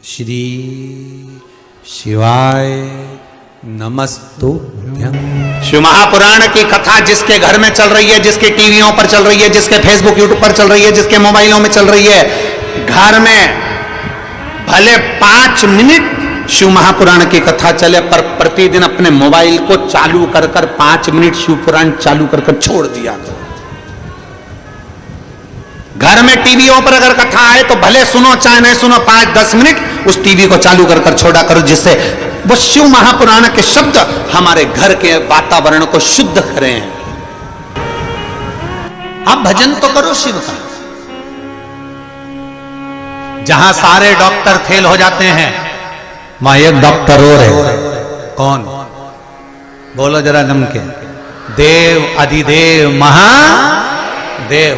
श्री शिवाय नमस्तुभ्यं। शिव महापुराण की कथा जिसके घर में चल रही है, जिसके टीवियों पर चल रही है, जिसके फेसबुक यूट्यूब पर चल रही है, जिसके मोबाइलों में चल रही है, घर में भले 5 मिनट शिव महापुराण की कथा चले, पर प्रतिदिन अपने मोबाइल को चालू कर 5 मिनट शिव पुराण चालू कर छोड़ दिया। घर में टीवियों पर अगर कथा आए तो भले सुनो चाहे नहीं सुनो, 5-10 मिनट उस टीवी को चालू कर छोड़ा करो, जिससे वो शिव महापुराण के शब्द हमारे घर के वातावरण को शुद्ध करें। आप भजन तो करो शिव का। जहां सारे डॉक्टर फेल हो जाते हैं, वहां एक डॉक्टर और है। कौन? बोलो जरा जम के। देव अधिदेव महादेव।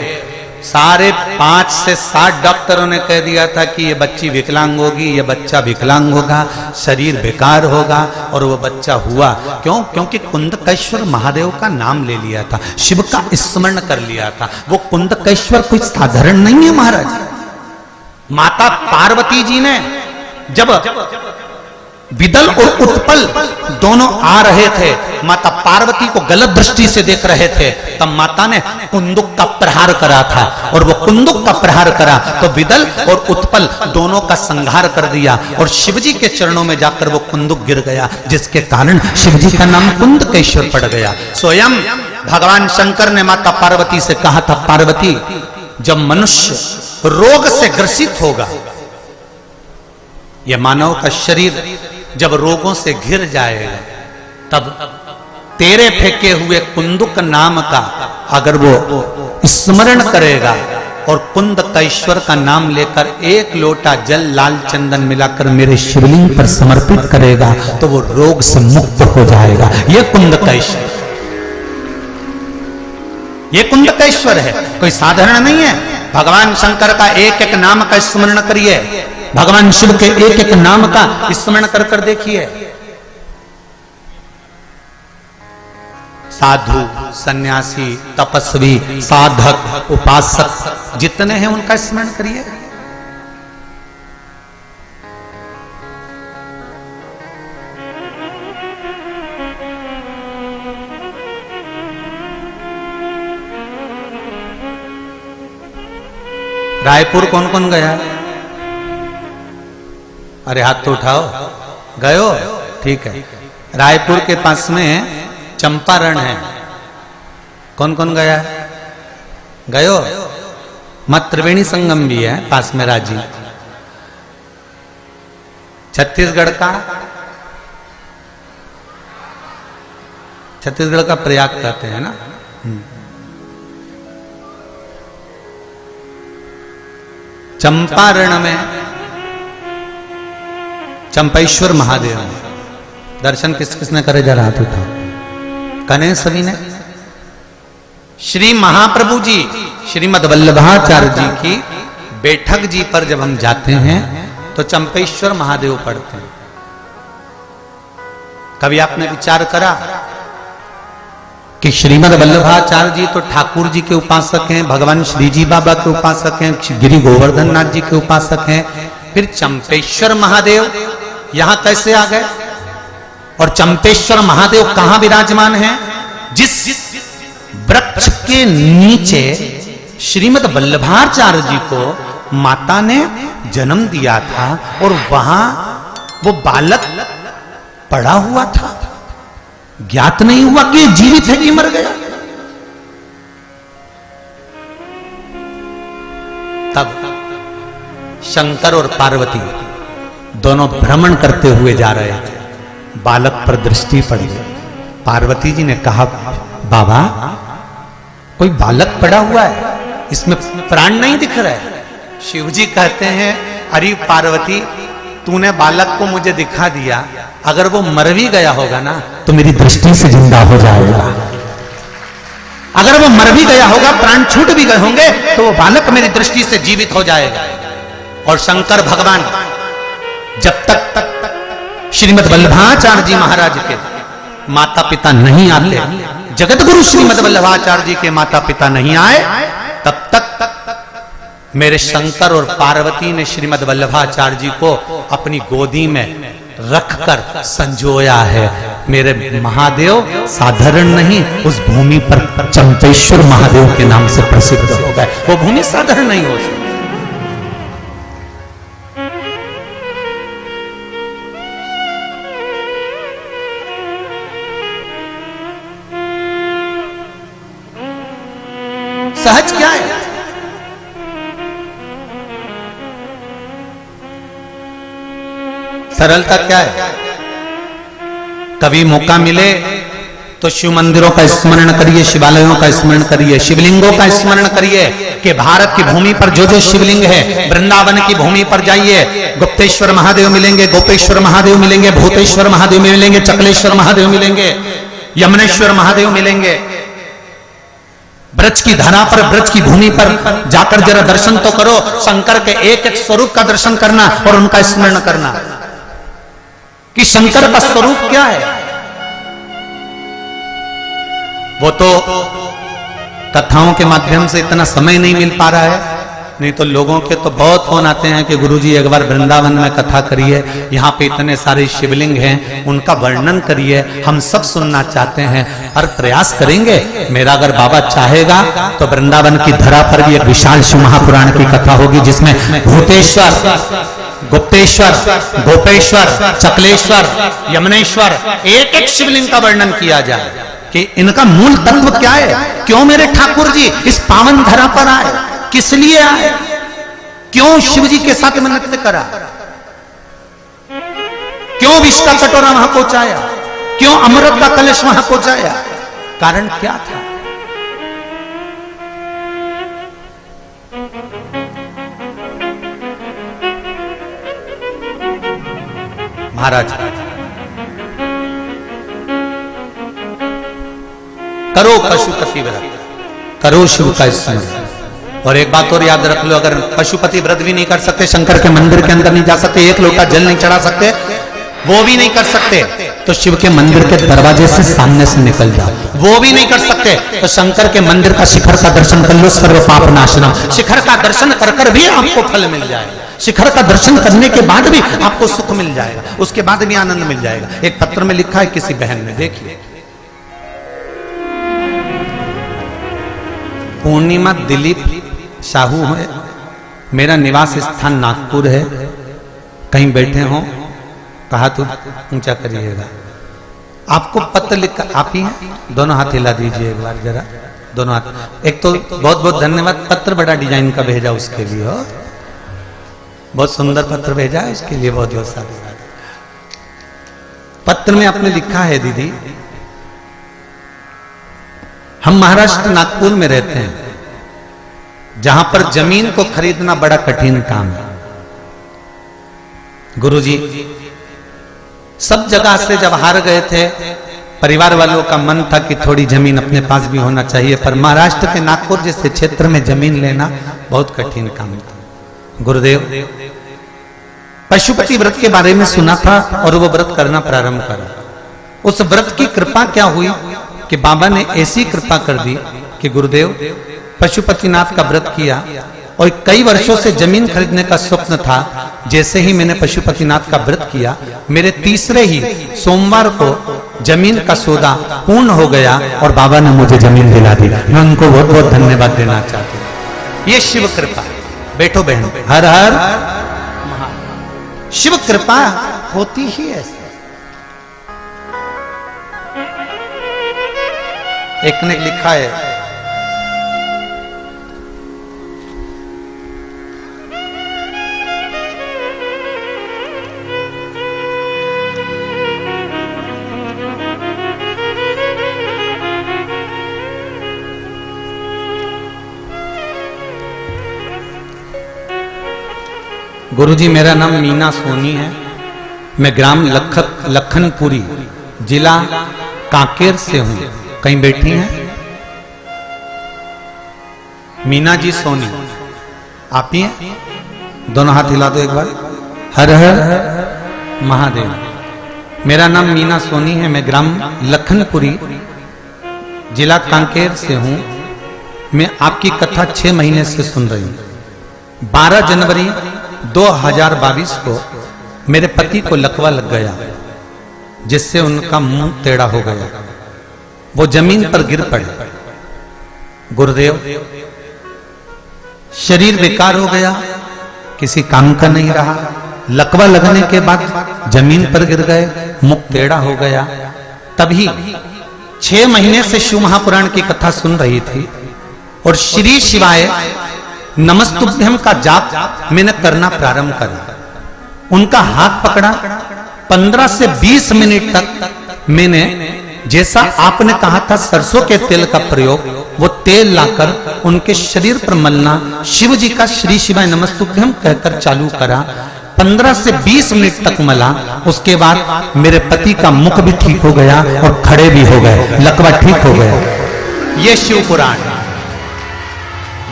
सारे 5 से 7 डॉक्टरों ने कह दिया था कि ये बच्ची विकलांग होगी, ये बच्चा विकलांग होगा, शरीर बेकार होगा, और वो बच्चा हुआ। क्यों? क्योंकि कुंदकेश्वर महादेव का नाम ले लिया था, शिव का स्मरण कर लिया था। वो कुंदकेश्वर कोई साधारण नहीं है महाराज। माता पार्वती जी ने जब विदल और उत्पल दोनों आ रहे थे, माता पार्वती को गलत दृष्टि से देख रहे थे, तब माता ने कुंदुक का प्रहार करा था, और वो कुंदुक का प्रहार करा तो विदल और उत्पल दोनों का संहार कर दिया, और शिवजी के चरणों में जाकर वो कुंदुक गिर गया, जिसके कारण शिवजी का नाम कुंदकेश्वर पड़ गया। स्वयं भगवान शंकर ने माता पार्वती से कहा था, पार्वती, जब मनुष्य रोग से ग्रसित होगा, यह मानव का शरीर जब रोगों से घिर जाएगा, तब तेरे फेंके हुए कुंदुक नाम का अगर वो स्मरण करेगा और कुंदकेश्वर का नाम लेकर 1 लोटा जल लाल चंदन मिलाकर मेरे शिवलिंग पर समर्पित करेगा, तो वो रोग से मुक्त हो जाएगा। ये कुंदकेश्वर, ये कुंदकेश्वर है, कोई साधारण नहीं है। भगवान शंकर का एक नाम का स्मरण करिए, भगवान शिव के एक नाम का स्मरण कर देखिए। साधु, सन्यासी, तपस्वी, साधक, उपासक जितने हैं उनका स्मरण करिए। रायपुर कौन कौन गया? अरे हाथ तो उठाओ। गयो? ठीक है। रायपुर के पास में चंपारण है, कौन कौन गया? गयो? मत त्रिवेणी संगम भी है पास में, राजी। छत्तीसगढ़ का प्रयाग कहते हैं ना। चंपारण में चंपेश्वर महादेव दर्शन किस किसने करे? जरा हाथ उठाओ। कने सभी ने? श्री महाप्रभु जी श्रीमद वल्लभाचार्य जी की बैठक जी पर जब हम जाते हैं तो चंपेश्वर महादेव पढ़ते हैं। कभी आपने विचार करा कि श्रीमद वल्लभाचार्य जी तो ठाकुर जी के उपासक हैं, भगवान श्री जी बाबा के उपासक हैं, गिरि गोवर्धन नाथ जी के उपासक हैं, फिर चंपेश्वर महादेव यहां कैसे आ गए? और चंपेश्वर महादेव कहां विराजमान हैं? जिस वृक्ष के नीचे श्रीमद वल्लभाचार्य जी को माता ने जन्म दिया था, और वहां वो बालक पड़ा हुआ था, ज्ञात नहीं हुआ कि जीवित है कि मर गया। तब शंकर और पार्वती दोनों भ्रमण करते हुए जा रहे थे, बालक पर दृष्टि पड़ गई। पार्वती जी ने कहा, बाबा, कोई बालक पड़ा हुआ है, इसमें प्राण नहीं दिख रहा है। शिवजी कहते हैं, अरे पार्वती, तूने बालक को मुझे दिखा दिया, अगर वो मर भी गया होगा ना तो मेरी दृष्टि से जिंदा हो जाएगा। अगर वो मर भी गया होगा, प्राण छूट भी गए होंगे, तो वो बालक मेरी दृष्टि से जीवित हो जाएगा। और शंकर भगवान जब तक श्रीमद वल्लभाचार्य जी महाराज के माता पिता नहीं आते, जगत गुरु श्रीमद वल्लभाचार्य जी के माता पिता नहीं आए, तब तक मेरे शंकर और पार्वती ने श्रीमद् वल्लभाचार्य जी को अपनी गोदी में रखकर संजोया है। मेरे महादेव साधारण नहीं, उस भूमि पर चंपेश्वर महादेव के नाम से प्रसिद्ध हो गए। वो भूमि साधारण नहीं हो सकती। सहज क्या है? सरलता क्या है? कभी मौका मिले तो शिव मंदिरों का स्मरण करिए, शिवालयों का स्मरण करिए, शिवलिंगों का स्मरण करिए कि भारत की भूमि पर जो जो शिवलिंग है, वृंदावन की भूमि पर जाइए, गुप्तेश्वर महादेव मिलेंगे, गोपेश्वर महादेव मिलेंगे, भूतेश्वर महादेव मिलेंगे, चकलेश्वर महादेव मिलेंगे, यमुनेश्वर महादेव मिलेंगे। ब्रज की धरा पर, ब्रज की भूमि पर जाकर जरा दर्शन तो करो। शंकर के एक एक स्वरूप का दर्शन करना और उनका स्मरण करना कि शंकर का स्वरूप क्या है। वो तो कथाओं के माध्यम से इतना समय नहीं मिल पा रहा है, नहीं तो लोगों के तो बहुत फोन आते हैं कि गुरुजी एक बार वृंदावन में कथा करिए, यहाँ पे इतने सारे शिवलिंग हैं, उनका वर्णन करिए, हम सब सुनना चाहते हैं और प्रयास करेंगे। मेरा अगर बाबा चाहेगा तो वृंदावन की धरा पर भी एक विशाल शिव महापुराण की कथा होगी, जिसमें भूतेश्वर, गुप्तेश्वर, गोपेश्वर, चकलेश्वर, यमुनेश्वर, एक एक शिवलिंग का वर्णन किया जाए कि इनका मूल तत्व क्या है, क्यों मेरे ठाकुर जी इस पावन धरा पर आए, किस लिए आए, क्यों शिव जी के साथ में नृत्य करा, क्यों विष का कटोरा वहां पहुंचाया, क्यों अमृत का कलश वहां पहुंचाया, कारण क्या था। महाराज करो पशुपति व्रत, करो शिव का स्मरण। और एक बात और याद रख लो, अगर पशुपति व्रत भी नहीं कर सकते, शंकर के मंदिर के अंदर नहीं जा सकते, एक लोटा जल नहीं चढ़ा सकते, वो भी नहीं कर सकते, तो शिव के मंदिर के दरवाजे से सामने से निकल जाओ। वो भी नहीं कर सकते तो शंकर के मंदिर का शिखर का दर्शन कर लो, सर्व पाप नाशनम। शिखर का दर्शन कर कर भी आपको फल मिल जाएगा, शिखर का दर्शन करने के बाद भी आपको सुख मिल जाएगा, उसके बाद भी आनंद मिल जाएगा। एक पत्र में लिखा है किसी बहन ने, देखिए, पूर्णिमा दिलीप साहू है, मेरा निवास स्थान नागपुर है, कहीं बैठे हो कहा तो ऊंचा करिएगा। आपको पत्र लिखकर, आप ही हैं, दोनों हाथ हिला दीजिए एक बार जरा, दोनों हाथ। एक तो बहुत बहुत धन्यवाद, पत्र बड़ा डिजाइन का भेजा उसके लिए, हो बहुत सुंदर पत्र भेजा है, इसके लिए बहुत बहुत साधुवाद। पत्र में आपने लिखा है, दीदी हम महाराष्ट्र नागपुर में रहते हैं, जहां पर जमीन को खरीदना बड़ा कठिन काम है। गुरुजी सब जगह से जब हार गए थे, परिवार वालों का मन था कि थोड़ी जमीन अपने पास भी होना चाहिए, पर महाराष्ट्र के नागपुर जैसे क्षेत्र में जमीन लेना बहुत कठिन काम था। गुरुदेव पशुपति व्रत के बारे में सुना था और वो व्रत करना प्रारंभ करा। उस व्रत की कृपा क्या हुई कि बाबा ने ऐसी कृपा कर दी कि गुरुदेव पशुपतिनाथ का व्रत किया और कई वर्षों से जमीन खरीदने का स्वप्न था। जैसे ही मैंने पशुपतिनाथ का व्रत किया, मेरे तीसरे ही सोमवार को जमीन का सौदा पूर्ण हो गया और बाबा ने मुझे जमीन दिला दी। मैं उनको बहुत बहुत धन्यवाद देना चाहती हूँ। ये शिव कृपा। बैठो बहन, हर हर शिव कृपा होती ही ऐसे। एक ने लिखा है, गुरुजी मेरा नाम मीना सोनी है, मैं ग्राम लखनपुरी जिला कांकेर से हूं। कहीं बैठी हैं? मीना जी सोनी आप ही हैं? दोनों हाथ हिला दो एक बार। हर हर महादेव। मेरा नाम मीना सोनी है, मैं ग्राम लखनपुरी जिला कांकेर से हूं। मैं आपकी कथा 6 महीने से सुन रही हूं। 12 जनवरी 2022 को मेरे पति को लकवा लग गया, जिससे उनका मुंह टेढ़ा हो गया। वो जमीन पर गिर पड़े। गुरुदेव, शरीर बेकार हो गया, किसी काम का नहीं रहा। लकवा लगने के बाद जमीन पर गिर गए, मुख टेढ़ा हो गया। तभी 6 महीने से शिव महापुराण की कथा सुन रही थी और श्री शिवाय नमस्तुभ्यम का जाप मैंने करना प्रारंभ करा। उनका हाथ पकड़ा, 15 से 20 मिनट तक मैंने, जैसा आपने कहा था सरसों के तेल का प्रयोग, वो तेल लाकर उनके शरीर पर मलना, शिव जी का श्री शिवाय नमस्तुभ्यम कहकर चालू करा। 15 से 20 मिनट तक मला। उसके बाद मेरे पति का मुख भी ठीक हो गया और खड़े भी हो गए, लकवा ठीक हो गया। ये शिव पुराण।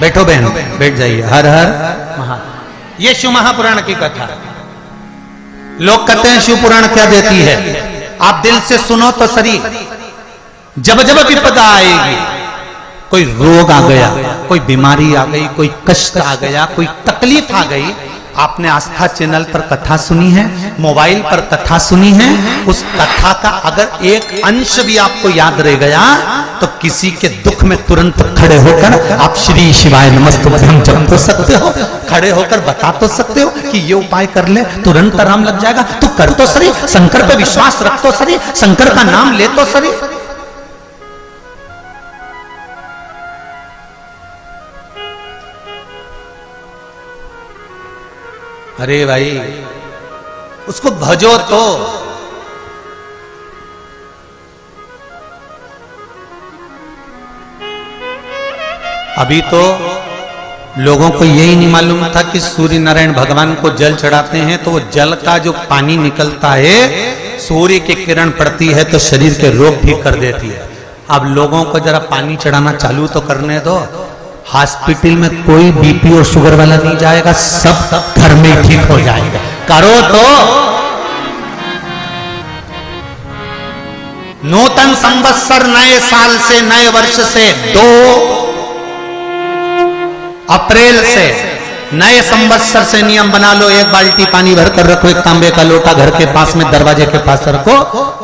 बैठो बहन, बैठ जाइए। हर हर महा। ये शिव महापुराण की कथा। लोग कहते हैं शिव पुराण क्या देती है? आप दिल से सुनो तो सही। जब जब विपदा आएगी, कोई रोग आ गया, कोई बीमारी आ गई, कोई कष्ट आ गया, कोई तकलीफ आ गई, आपने आस्था चैनल पर कथा सुनी है, मोबाइल पर कथा सुनी है, उस कथा का अगर एक अंश भी आपको याद रह गया तो किसी के दुख में तुरंत खड़े होकर आप श्री शिवाय नमस्तुभ्यम जप तो सकते हो, खड़े होकर बता तो सकते हो कि ये उपाय कर ले तुरंत आराम लग जाएगा। तू कर तो सही, शंकर पे विश्वास रख तो सही, शंकर का नाम ले तो सही। अरे भाई, उसको भजो तो। अभी तो लोगों को यही नहीं मालूम था कि सूर्य नारायण भगवान को जल चढ़ाते हैं तो वो जल का जो पानी निकलता है, सूर्य की किरण पड़ती है तो शरीर के रोग ठीक कर देती है। अब लोगों को जरा पानी चढ़ाना चालू तो करने दो। हॉस्पिटल में कोई बीपी और शुगर वाला नहीं जाएगा, सब घर में ठीक हो जाएगा। करो तो। नूतन संवत्सर, नए साल से, नए वर्ष से 2 अप्रैल से नए संवत्सर से नियम बना लो। 1 बाल्टी पानी भर कर रखो, 1 तांबे का लोटा घर के पास में दरवाजे के पास रखो।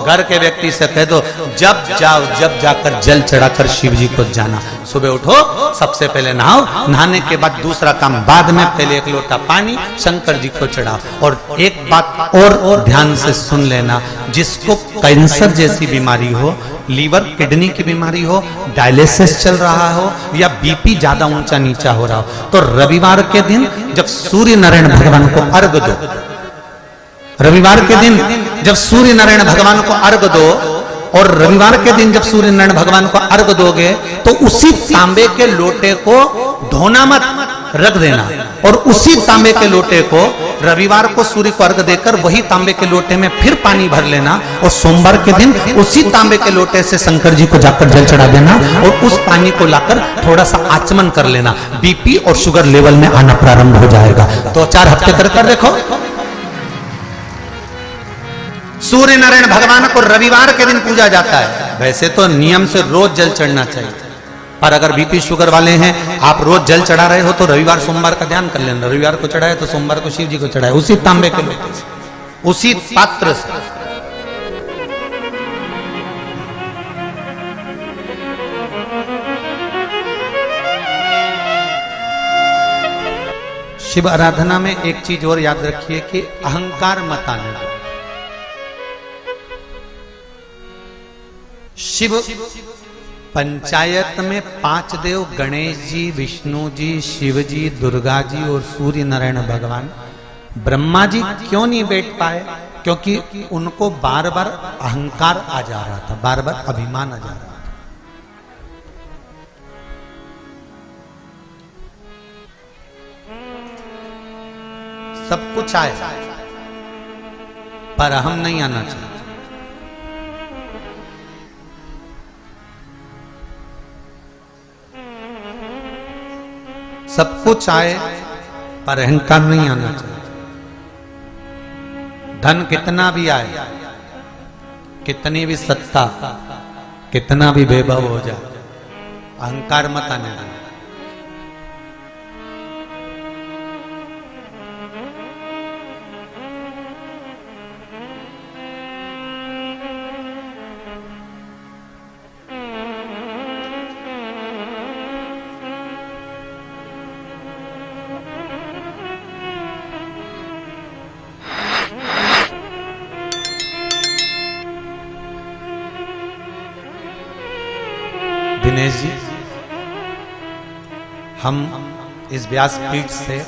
घर के व्यक्ति से कह दो जब जाओ, जब जाकर जल चढ़ाकर शिव जी को जाना। सुबह उठो, सबसे पहले नहाओ, नहाने के बाद दूसरा काम बाद में, पहले 1 लोटा पानी शंकर जी को चढ़ाओ। और एक बात और ध्यान से सुन लेना, जिसको कैंसर जैसी बीमारी हो, लीवर किडनी की बीमारी हो, डायलिसिस चल रहा हो या बीपी ज्यादा ऊंचा नीचा हो रहा हो, तो रविवार के दिन जब सूर्य नारायण भगवान को अर्घ दो, रविवार के दिन जब सूर्य नारायण भगवान को अर्घ दो, और रविवार के दिन जब सूर्य नारायण भगवान को अर्घ दोगे तो उसी तांबे के लोटे को धोना मत, रख देना। और उसी तांबे के लोटे को रविवार को सूर्य को अर्घ देकर वही तांबे के लोटे में फिर पानी भर लेना, और सोमवार के दिन उसी तांबे के लोटे से शंकर जी को जाकर जल चढ़ा देना, और उस पानी को लाकर थोड़ा सा आचमन कर लेना। बीपी और शुगर लेवल में आना प्रारंभ हो जाएगा। 2-4 हफ्ते कर देखो। सूर्य नारायण भगवान को रविवार के दिन पूजा जाता है। वैसे तो नियम से रोज जल चढ़ना चाहिए, पर अगर बीपी शुगर वाले हैं, आप रोज जल चढ़ा रहे हो तो रविवार सोमवार का ध्यान कर लेना। रविवार को चढ़ाए तो सोमवार को शिव जी को चढ़ाए, उसी तांबे के लोटे से, उसी पात्र से। शिव आराधना में एक चीज और याद रखिए कि अहंकार मत आने दो। शिव पंचायत में 5 देव, गणेश जी, विष्णु जी, शिव जी, दुर्गा जी और सूर्य नारायण भगवान, ब्रह्मा जी क्यों नहीं बैठ पाए? क्योंकि उनको बार बार अहंकार आ जा रहा था, बार बार अभिमान आ जा रहा था। सब कुछ आए पर हम नहीं आना चाहिए। सब कुछ आए पर अहंकार नहीं आना चाहिए। धन कितना भी आए, कितनी भी सत्ता, कितना भी वैभव हो जाए, अहंकार मत आने देना। दिनेश जी, हम इस व्यासपीठ से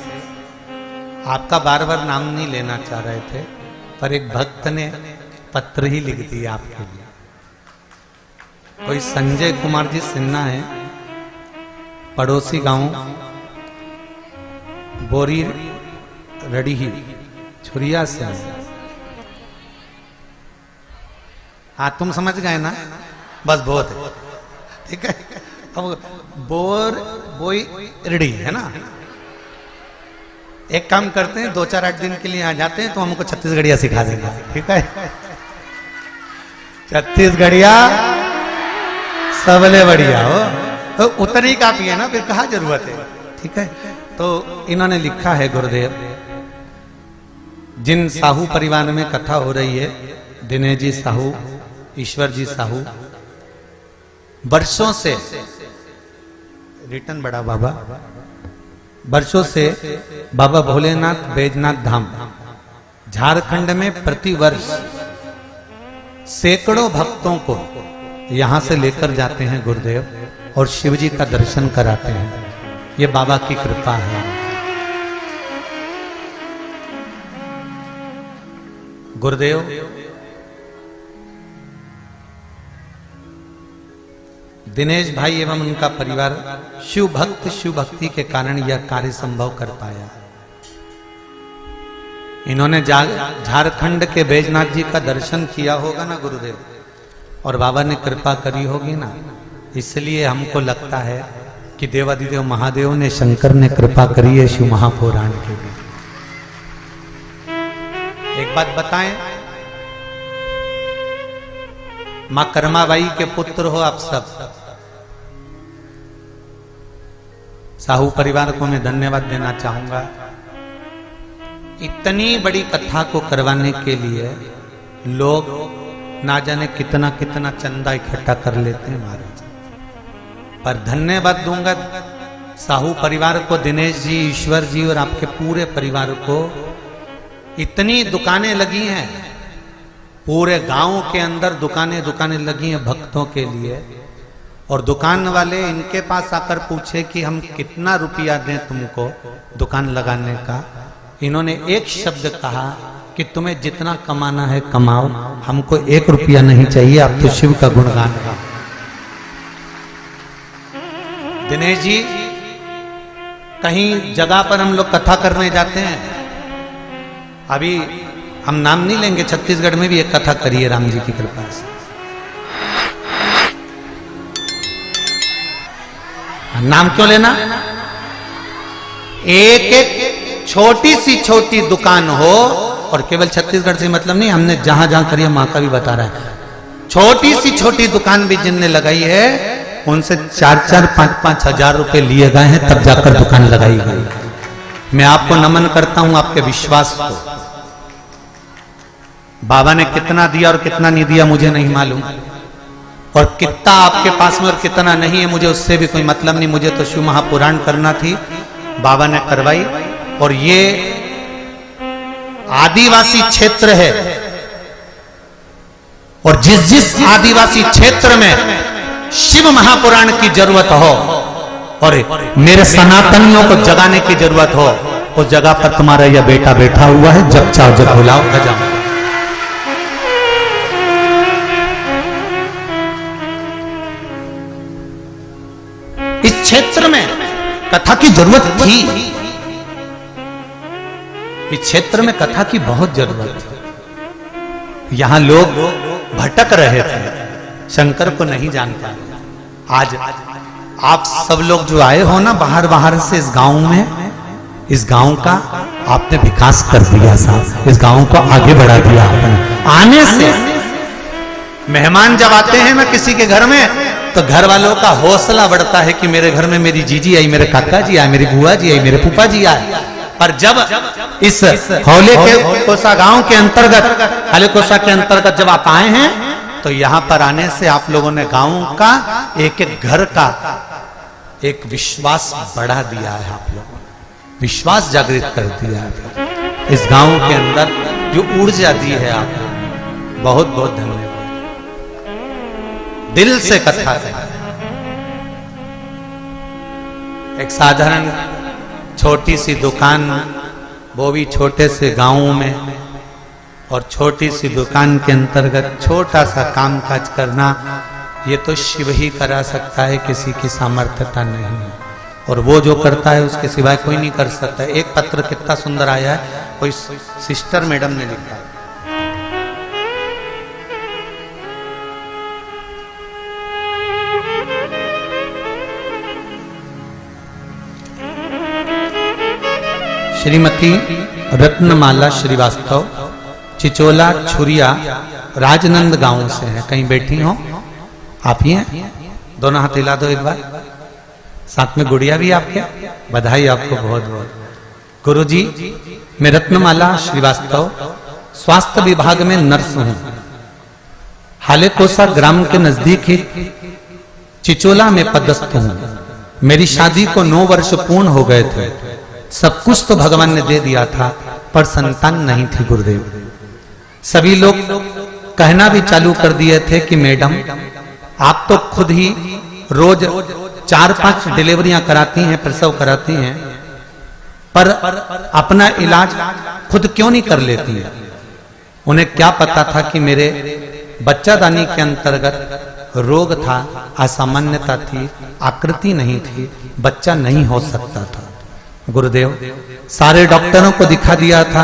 आपका बार बार नाम नहीं लेना चाह रहे थे, पर एक भक्त ने पत्र ही लिख दिया आपके लिए। कोई संजय कुमार जी सिन्हा है, पड़ोसी गांव बोरी रड़ी छुरिया से। हाँ, तुम समझ गए ना, बस बहुत है, ठीक है। अब बोई रेडी है ना। एक काम करते हैं, 2-4-8 दिन के लिए आ जाते हैं तो हमको छत्तीसगढ़िया सिखा देंगे, ठीक है। छत्तीसगढ़िया सबले बढ़िया हो, तो उतनी काफी है ना, फिर कहाँ जरूरत है, ठीक है। तो इन्होंने लिखा है, गुरुदेव, जिन साहू परिवार में कथा हो रही है, दिनेश जी साहू, ईश्वर जी साहू, वर्षों से रिटर्न बड़ा बाबा, वर्षों से बाबा भोलेनाथ बैजनाथ धाम झारखंड में प्रतिवर्ष सैकड़ों भक्तों को यहां से लेकर जाते हैं गुरुदेव, और शिव जी का दर्शन कराते हैं। ये बाबा की कृपा है। गुरुदेव, दिनेश भाई एवं उनका परिवार शिव भक्त, शिव भक्ति के कारण यह कार्य संभव कर पाया। इन्होंने झारखंड के बैजनाथ जी का दर्शन किया होगा ना गुरुदेव, और बाबा ने कृपा करी होगी ना, इसलिए हमको लगता है कि देवादिदेव महादेव ने, शंकर ने कृपा करी है शिव महापुराण के लिए। एक बात बताएं, मां कर्माबाई के पुत्र हो आप सब। साहू परिवार को मैं धन्यवाद देना चाहूंगा। इतनी बड़ी कथा को करवाने के लिए लोग ना जाने कितना कितना चंदा इकट्ठा कर लेते हैं महाराज, पर धन्यवाद दूंगा साहू परिवार को, दिनेश जी, ईश्वर जी और आपके पूरे परिवार को। इतनी दुकानें लगी हैं, पूरे गांव के अंदर दुकानें लगी हैं भक्तों के लिए, और दुकान वाले इनके पास आकर पूछे कि हम कितना रुपया दें तुमको दुकान लगाने का। इन्होंने एक शब्द कहा कि तुम्हें जितना कमाना है कमाओ, हमको 1 रुपया नहीं चाहिए, आप तो शिव का गुणगान गाओ। दिनेश जी, कहीं जगह पर हम लोग कथा करने जाते हैं, अभी हम नाम नहीं लेंगे, छत्तीसगढ़ में भी एक कथा करी है राम जी की कृपा से। नाम क्यों लेना? एक छोटी दुकान हो, और केवल छत्तीसगढ़ से मतलब नहीं, हमने जहां जहां करी है मां का भी बता रहा है। छोटी दुकान भी जिनने लगाई है उनसे 4-4, 5-5 हजार रुपए लिए गए हैं, तब जाकर दुकान लगाई गई। मैं आपको नमन करता हूं आपके विश्वास को। बाबा ने कितना दिया और कितना नहीं दिया मुझे नहीं मालूम, और कितना आपके पास में और कितना नहीं है मुझे उससे भी कोई मतलब नहीं। मुझे तो शिव महापुराण करना थी, बाबा ने करवाई। और ये आदिवासी क्षेत्र है, और जिस आदिवासी क्षेत्र में शिव महापुराण की जरूरत हो और मेरे सनातनियों को जगाने की जरूरत हो, उस जगह पर तुम्हारा यह बेटा बैठा हुआ है। जब चाहो जब बुलाओ, जाओ। इस क्षेत्र में कथा की जरूरत थी, इस क्षेत्र में कथा की बहुत जरूरत थी। यहां लोग भटक रहे थे, शंकर को नहीं जान पाए। आज आप सब लोग जो आए हो ना बाहर से इस गांव में, इस गांव का आपने विकास कर दिया साहब, इस गांव को आगे बढ़ा दिया आपने। आने से मेहमान जब आते हैं ना किसी के घर में, तो घर वालों का हौसला बढ़ता है कि मेरे घर में मेरी जीजी आई, मेरे काका जी आए, मेरी बुआ जी आई, मेरे फूफा जी आए। पर जब इस हौले के कोसा गांव के अंतर्गत, हलेकोसा के अंतर्गत जब आप आए हैं, तो यहां पर आने से आप लोगों ने गांव का एक एक घर का एक विश्वास बढ़ा दिया है। आप लोगों ने विश्वास जागृत कर दिया है इस गांव के अंदर, जो ऊर्जा दी है आपको, बहुत बहुत धन्यवाद। दिल से कथा है, एक साधारण छोटी सी दुकान, वो भी छोटे से गांव में, और छोटी सी दुकान के अंतर्गत छोटा सा काम काज करना, ये तो शिव ही करा सकता है, किसी की सामर्थ्यता नहीं है। और वो जो करता है उसके सिवाय कोई नहीं कर सकता। एक पत्र कितना सुंदर आया है, कोई सिस्टर मैडम ने लिखा है, श्रीमती रत्नमाला श्रीवास्तव, चिचोला छुरिया, राजनंद गांव से है। कहीं बैठी हो आप ही हैं? दोनों हाथ हिला दो एक बार। साथ में गुड़िया भी आपके, बधाई आपको बहुत बहुत। गुरुजी, मैं रत्नमाला श्रीवास्तव स्वास्थ्य विभाग में नर्स हूं। हालेकोसा ग्राम के नजदीक ही चिचोला में पदस्थ हूं। मेरी शादी को 9 वर्ष पूर्ण हो गए थे। सब कुछ तो भगवान ने दे दिया था, पर संतान नहीं थी गुरुदेव। सभी लोग कहना भी चालू कर दिए थे कि मैडम आप तो खुद ही रोज 4-5 डिलीवरियां कराती हैं, प्रसव कराती हैं, पर अपना इलाज खुद क्यों नहीं कर लेती हैं? उन्हें क्या पता था कि मेरे बच्चादानी के अंतर्गत रोग था, असामान्यता थी, आकृति नहीं थी, बच्चा नहीं हो सकता था। गुरुदेव, सारे डॉक्टरों को दिखा दिया था,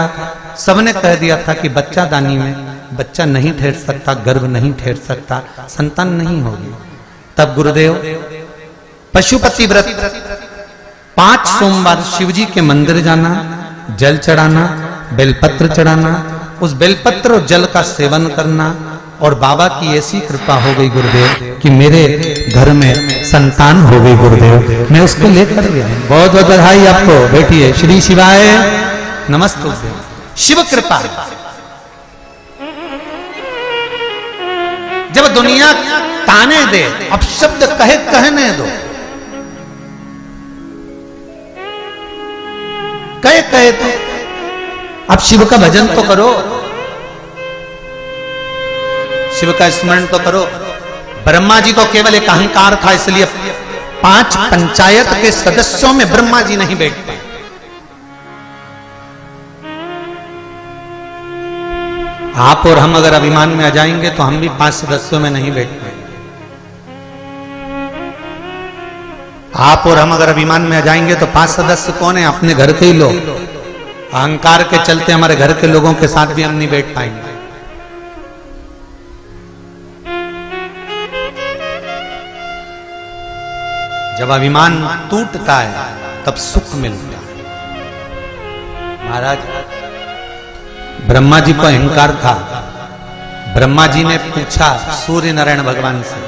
सबने कह दिया था कि बच्चादानी में बच्चा नहीं ठहर सकता, गर्भ नहीं ठहर सकता, संतान नहीं होगी। तब गुरुदेव पशुपति व्रत 5 सोमवार शिवजी के मंदिर जाना, जल चढ़ाना, बेलपत्र चढ़ाना, उस बेलपत्र और जल का सेवन करना, और बाबा की ऐसी कृपा हो गई गुरुदेव कि मेरे घर में संतान हो गई गुरुदेव। मैं उसको लेकर गया। बहुत बहुत बधाई आपको। बैठिए। श्री शिवाय नमस्ते। शिव कृपा। जब दुनिया ताने दे, अब शब्द कहने दो, कहे तो अब शिव का भजन तो करो, शिव का स्मरण तो करो। ब्रह्मा जी को केवल एक अहंकार था, इसलिए 5 पंचायत के सदस्यों में ब्रह्मा जी नहीं बैठ पाए। आप और हम अगर अभिमान में आ जाएंगे तो हम भी 5 सदस्यों में नहीं बैठ पाएंगे। आप और हम अगर अभिमान में आ जाएंगे तो 5 सदस्य कौन है? अपने घर के ही लोग। अहंकार के चलते हमारे घर के लोगों के साथ भी हम नहीं बैठ पाएंगे। जब अभिमान टूटता है तब सुख मिलता है। महाराज, ब्रह्मा जी को अहंकार था। ब्रह्मा जी ने पूछा सूर्य नारायण भगवान से,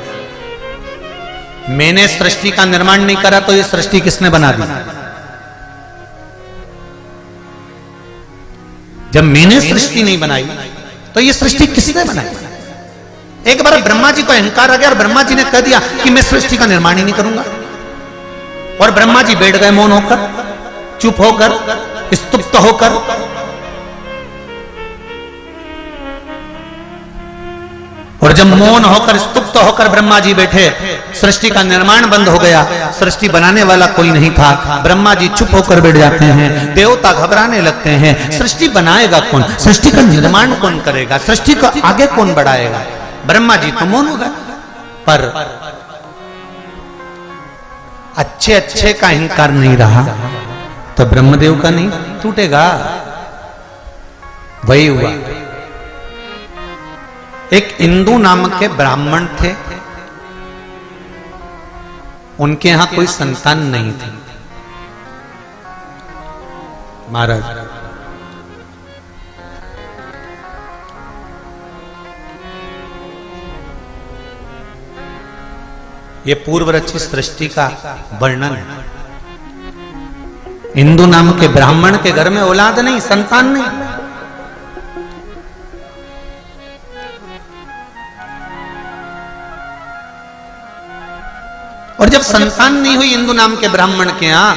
मैंने सृष्टि का निर्माण नहीं करा तो ये सृष्टि किसने बना दी? जब मैंने सृष्टि नहीं बनाई तो ये सृष्टि किसने बनाई? एक बार ब्रह्मा जी को अहंकार आ गया और ब्रह्मा जी ने कह दिया कि मैं सृष्टि का निर्माण ही नहीं करूंगा। और ब्रह्मा जी बैठ गए मौन होकर, चुप होकर, स्तुप्त होकर। और जब मौन होकर, स्तुप्त होकर ब्रह्मा जी बैठे, सृष्टि का निर्माण बंद हो गया। सृष्टि बनाने वाला कोई नहीं था। ब्रह्मा जी चुप होकर बैठ जाते हैं। देवता घबराने लगते हैं। सृष्टि बनाएगा कौन? सृष्टि का निर्माण कौन करेगा? सृष्टि को आगे कौन बढ़ाएगा? ब्रह्मा जी तो मौन हो गए। पर अच्छे का अहंकार नहीं रहा तो ब्रह्मदेव का नहीं टूटेगा। वही हुआ। एक इंदु नाम के ब्राह्मण थे, उनके यहां कोई संतान नहीं थी। महाराज, ये पूर्व रचित सृष्टि का वर्णन है। इंदु नाम के ब्राह्मण के घर में औलाद नहीं, संतान नहीं। और जब संतान नहीं हुई इंदु नाम के ब्राह्मण के यहां,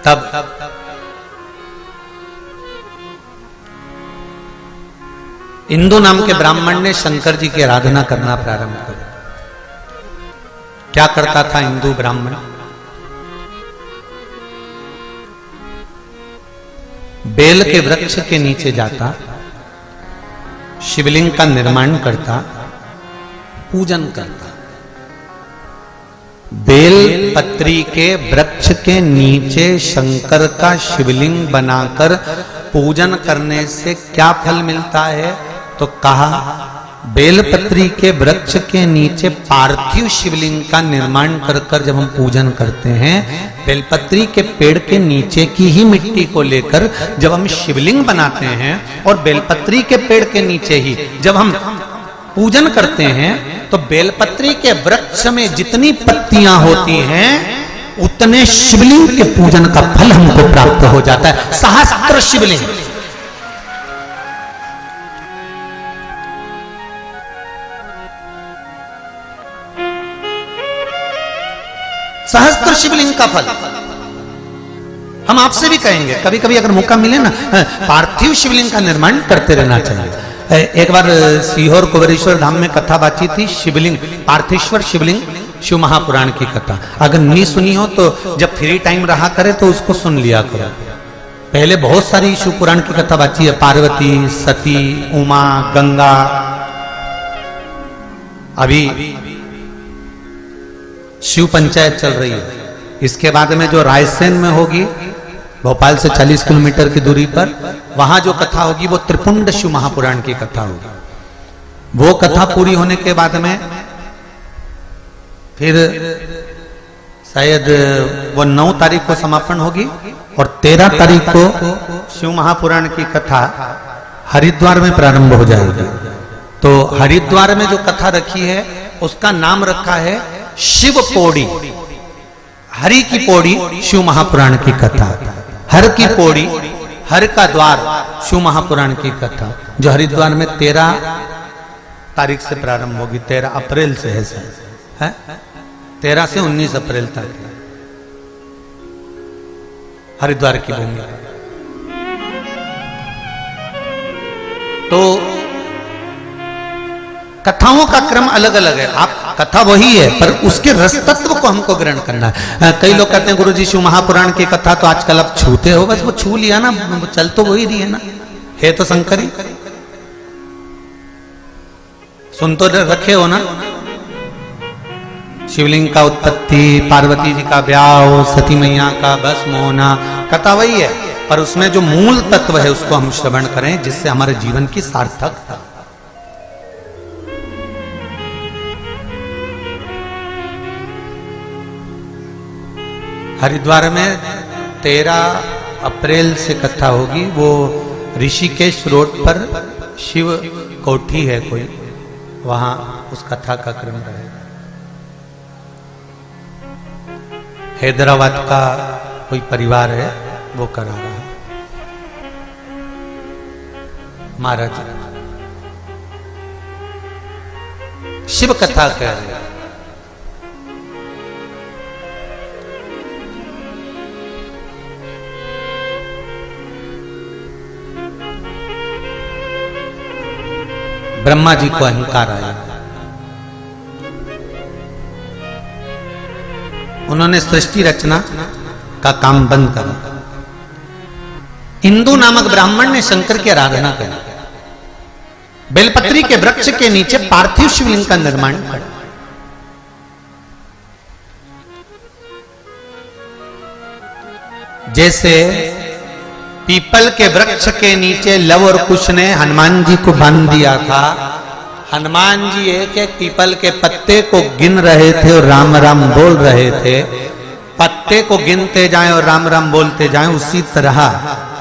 तब इंदु नाम के ब्राह्मण ने शंकर जी की आराधना करना प्रारंभ कर। क्या करता था हिंदू ब्राह्मण? बेल के वृक्ष के नीचे जाता, शिवलिंग का निर्माण करता, पूजन करता। बेल पत्री के वृक्ष के नीचे शंकर का शिवलिंग बनाकर पूजन करने से क्या फल मिलता है? तो कहा बेलपत्री के वृक्ष के नीचे पार्थिव शिवलिंग का निर्माण कर कर जब हम पूजन करते हैं, बेलपत्री के पेड़ के नीचे की ही मिट्टी को लेकर जब हम शिवलिंग बनाते हैं और बेलपत्री के पेड़ के नीचे ही जब हम पूजन करते हैं, तो बेलपत्री के वृक्ष में जितनी पत्तियां होती हैं उतने शिवलिंग के पूजन का फल हमको प्राप्त हो जाता है। सहस्त्र शिवलिंग, सहस्त्र शिवलिंग का फल हम आपसे भी कहेंगे। कभी कभी अगर मौका मिले ना, पार्थिव शिवलिंग का निर्माण करते रहना चाहिए। एक बार सीहोर कुबेरेश्वर धाम में कथा बाची थी, शिवलिंग पार्थिश्वर शिवलिंग शिव महापुराण की कथा। अगर नहीं सुनी हो तो जब फ्री टाइम रहा करे तो उसको सुन लिया करो। पहले बहुत सारी शिव पुराण की कथा बाची है, पार्वती, सती, उमा, गंगा। अभी शिव पंचायत चल रही है। इसके बाद में जो रायसेन में होगी, भोपाल से 40 किलोमीटर की दूरी पर, वहां जो कथा होगी वो त्रिपुंड शिव महापुराण की कथा होगी। वो कथा पूरी होने के बाद में फिर शायद वो 9 तारीख को समापन होगी और 13 तारीख को शिव महापुराण की कथा हरिद्वार में प्रारंभ हो जाएगी। तो हरिद्वार में जो कथा रखी है उसका नाम रखा है शिव पौड़ी। हरि की पौड़ी शिव महापुराण की कथा, हर की पौड़ी, हर का द्वार शिव महापुराण की कथा, जो हरिद्वार में 13 तारीख से प्रारंभ होगी। 13 अप्रैल से है 13 से 19 अप्रैल तक हरिद्वार की भूमि। तो कथाओं का क्रम अलग अलग है। आप कथा वही है पर उसके रस तत्व को हमको ग्रहण करना है। कई लोग कहते हैं गुरुजी शिव महापुराण की कथा तो आजकल आप छूते हो, बस वो छू लिया ना, चल तो वही रही है ना, है तो शंकरी, सुन तो रखे हो ना। शिवलिंग का उत्पत्ति, पार्वती जी का ब्याह, सती मैया का भस्म होना, कथा वही है पर उसमें जो मूल तत्व है उसको हम श्रवण करें जिससे हमारे जीवन की सार्थकता। हरिद्वार में 13 अप्रैल से कथा होगी। वो ऋषिकेश रोड पर शिव कोठी है कोई, वहां उस कथा का क्रम रहेगा। हैदराबाद का कोई परिवार है वो करा रहा है। महाराज शिव कथा कह रहे हैं। ब्रह्मा जी को अहंकार आया, उन्होंने सृष्टि रचना का काम बंद करा। इंदु नामक ब्राह्मण ने शंकर की आराधना करी, बेलपत्री के वृक्ष के नीचे पार्थिव शिवलिंग का निर्माण करा। जैसे पीपल के वृक्ष के नीचे लव और कुश ने हनुमान जी को बांध दिया था। हनुमान जी एक एक पीपल के पत्ते को गिन रहे थे और राम राम बोल रहे थे। पत्ते को गिनते जाएं और राम राम बोलते जाएं। उसी तरह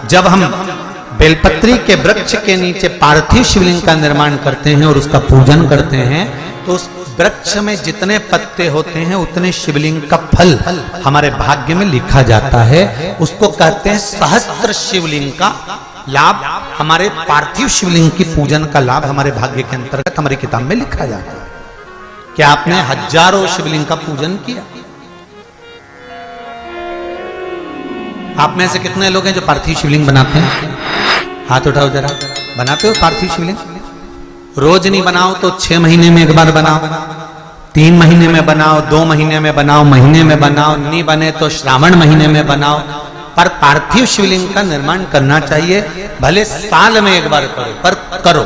जब हम बेलपत्री के वृक्ष के नीचे पार्थिव शिवलिंग का निर्माण करते हैं और उसका पूजन करते हैं, तो उस वृक्ष में जितने पत्ते होते हैं उतने शिवलिंग का फल हमारे भाग्य में लिखा जाता है। उसको कहते हैं सहस्त्र शिवलिंग का लाभ। हमारे पार्थिव शिवलिंग की पूजन का लाभ हमारे भाग्य के अंतर्गत हमारी किताब में लिखा जाता है। क्या आपने हजारों शिवलिंग का पूजन किया? आप में से कितने लोग हैं जो पार्थिव शिवलिंग बनाते हैं? हाथ उठाओ जरा। बनाते हो पार्थिव शिवलिंग? रोज नहीं बनाओ तो 6 महीने में एक बार बनाओ। 3 महीने में बनाओ, 2 महीने में बनाओ, महीने में बनाओ, नहीं बने तो श्रावण महीने में बनाओ, पर पार्थिव शिवलिंग का निर्माण करना चाहिए। भले साल में एक बार करो, पर करो।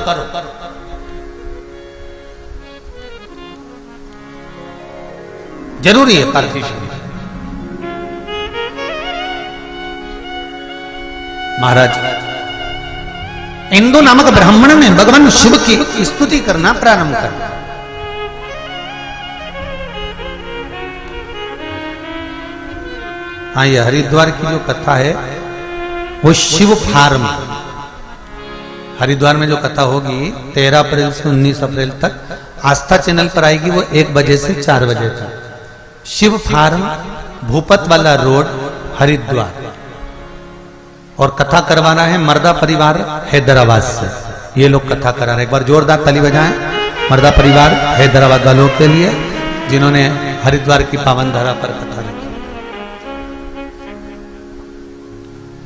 जरूरी है पार्थिव शिवलिंग। महाराज इंदु नामक ब्राह्मण ने भगवान शिव की स्तुति करना प्रारंभ कर। हाँ, ये हरिद्वार की जो कथा है वो शिव फार्म, हरिद्वार में जो कथा होगी 13 अप्रैल से 19 अप्रैल तक आस्था चैनल पर आएगी, वो 1 बजे से 4 बजे तक। शिव फार्म, भूपत वाला रोड, हरिद्वार। और कथा करवाना है मर्दा परिवार हैदराबाद से, ये लोग कथा करा रहे। एक बार जोरदार ताली बजाएं मर्दा परिवार हैदराबाद वालों के लिए, जिन्होंने हरिद्वार की पावन धरा पर कथा रखी।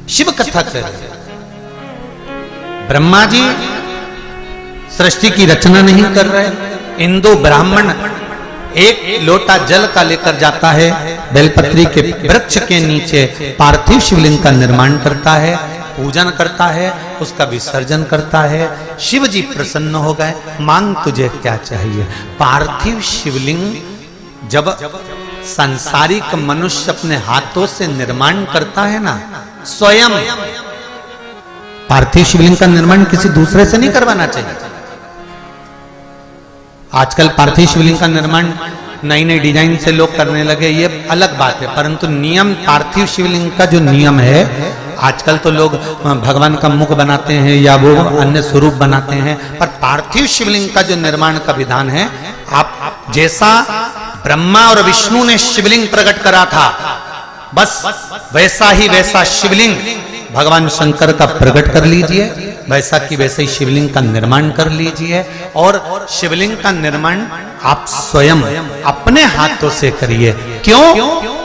शिव कथा कर रहे। ब्रह्मा जी सृष्टि की रचना नहीं कर रहे। इंदु ब्राह्मण एक लोटा जल का लेकर जाता है, बेलपत्री के वृक्ष के नीचे पार्थिव शिवलिंग का निर्माण करता है, पूजन करता है, उसका विसर्जन करता है। शिव जी प्रसन्न हो गए, मांग तुझे क्या चाहिए। पार्थिव शिवलिंग जब सांसारिक मनुष्य अपने हाथों से निर्माण करता है ना, स्वयं पार्थिव शिवलिंग का निर्माण किसी दूसरे से नहीं करवाना चाहिए। आजकल पार्थिव शिवलिंग का निर्माण नई नई डिजाइन से लोग करने लगे, ये अलग बात है, परंतु नियम पार्थिव शिवलिंग का जो नियम है, आजकल तो लोग भगवान का मुख बनाते हैं या वो अन्य स्वरूप बनाते हैं, पर पार्थिव शिवलिंग का जो निर्माण का विधान है, आप जैसा ब्रह्मा और विष्णु ने शिवलिंग प्रकट करा था, बस वैसा ही वैसा शिवलिंग भगवान शंकर का प्रकट कर लीजिए, वैसा कि वैसे ही शिवलिंग का निर्माण कर लीजिए। और शिवलिंग का निर्माण आप स्वयं अपने हाथों से करिए। क्यों?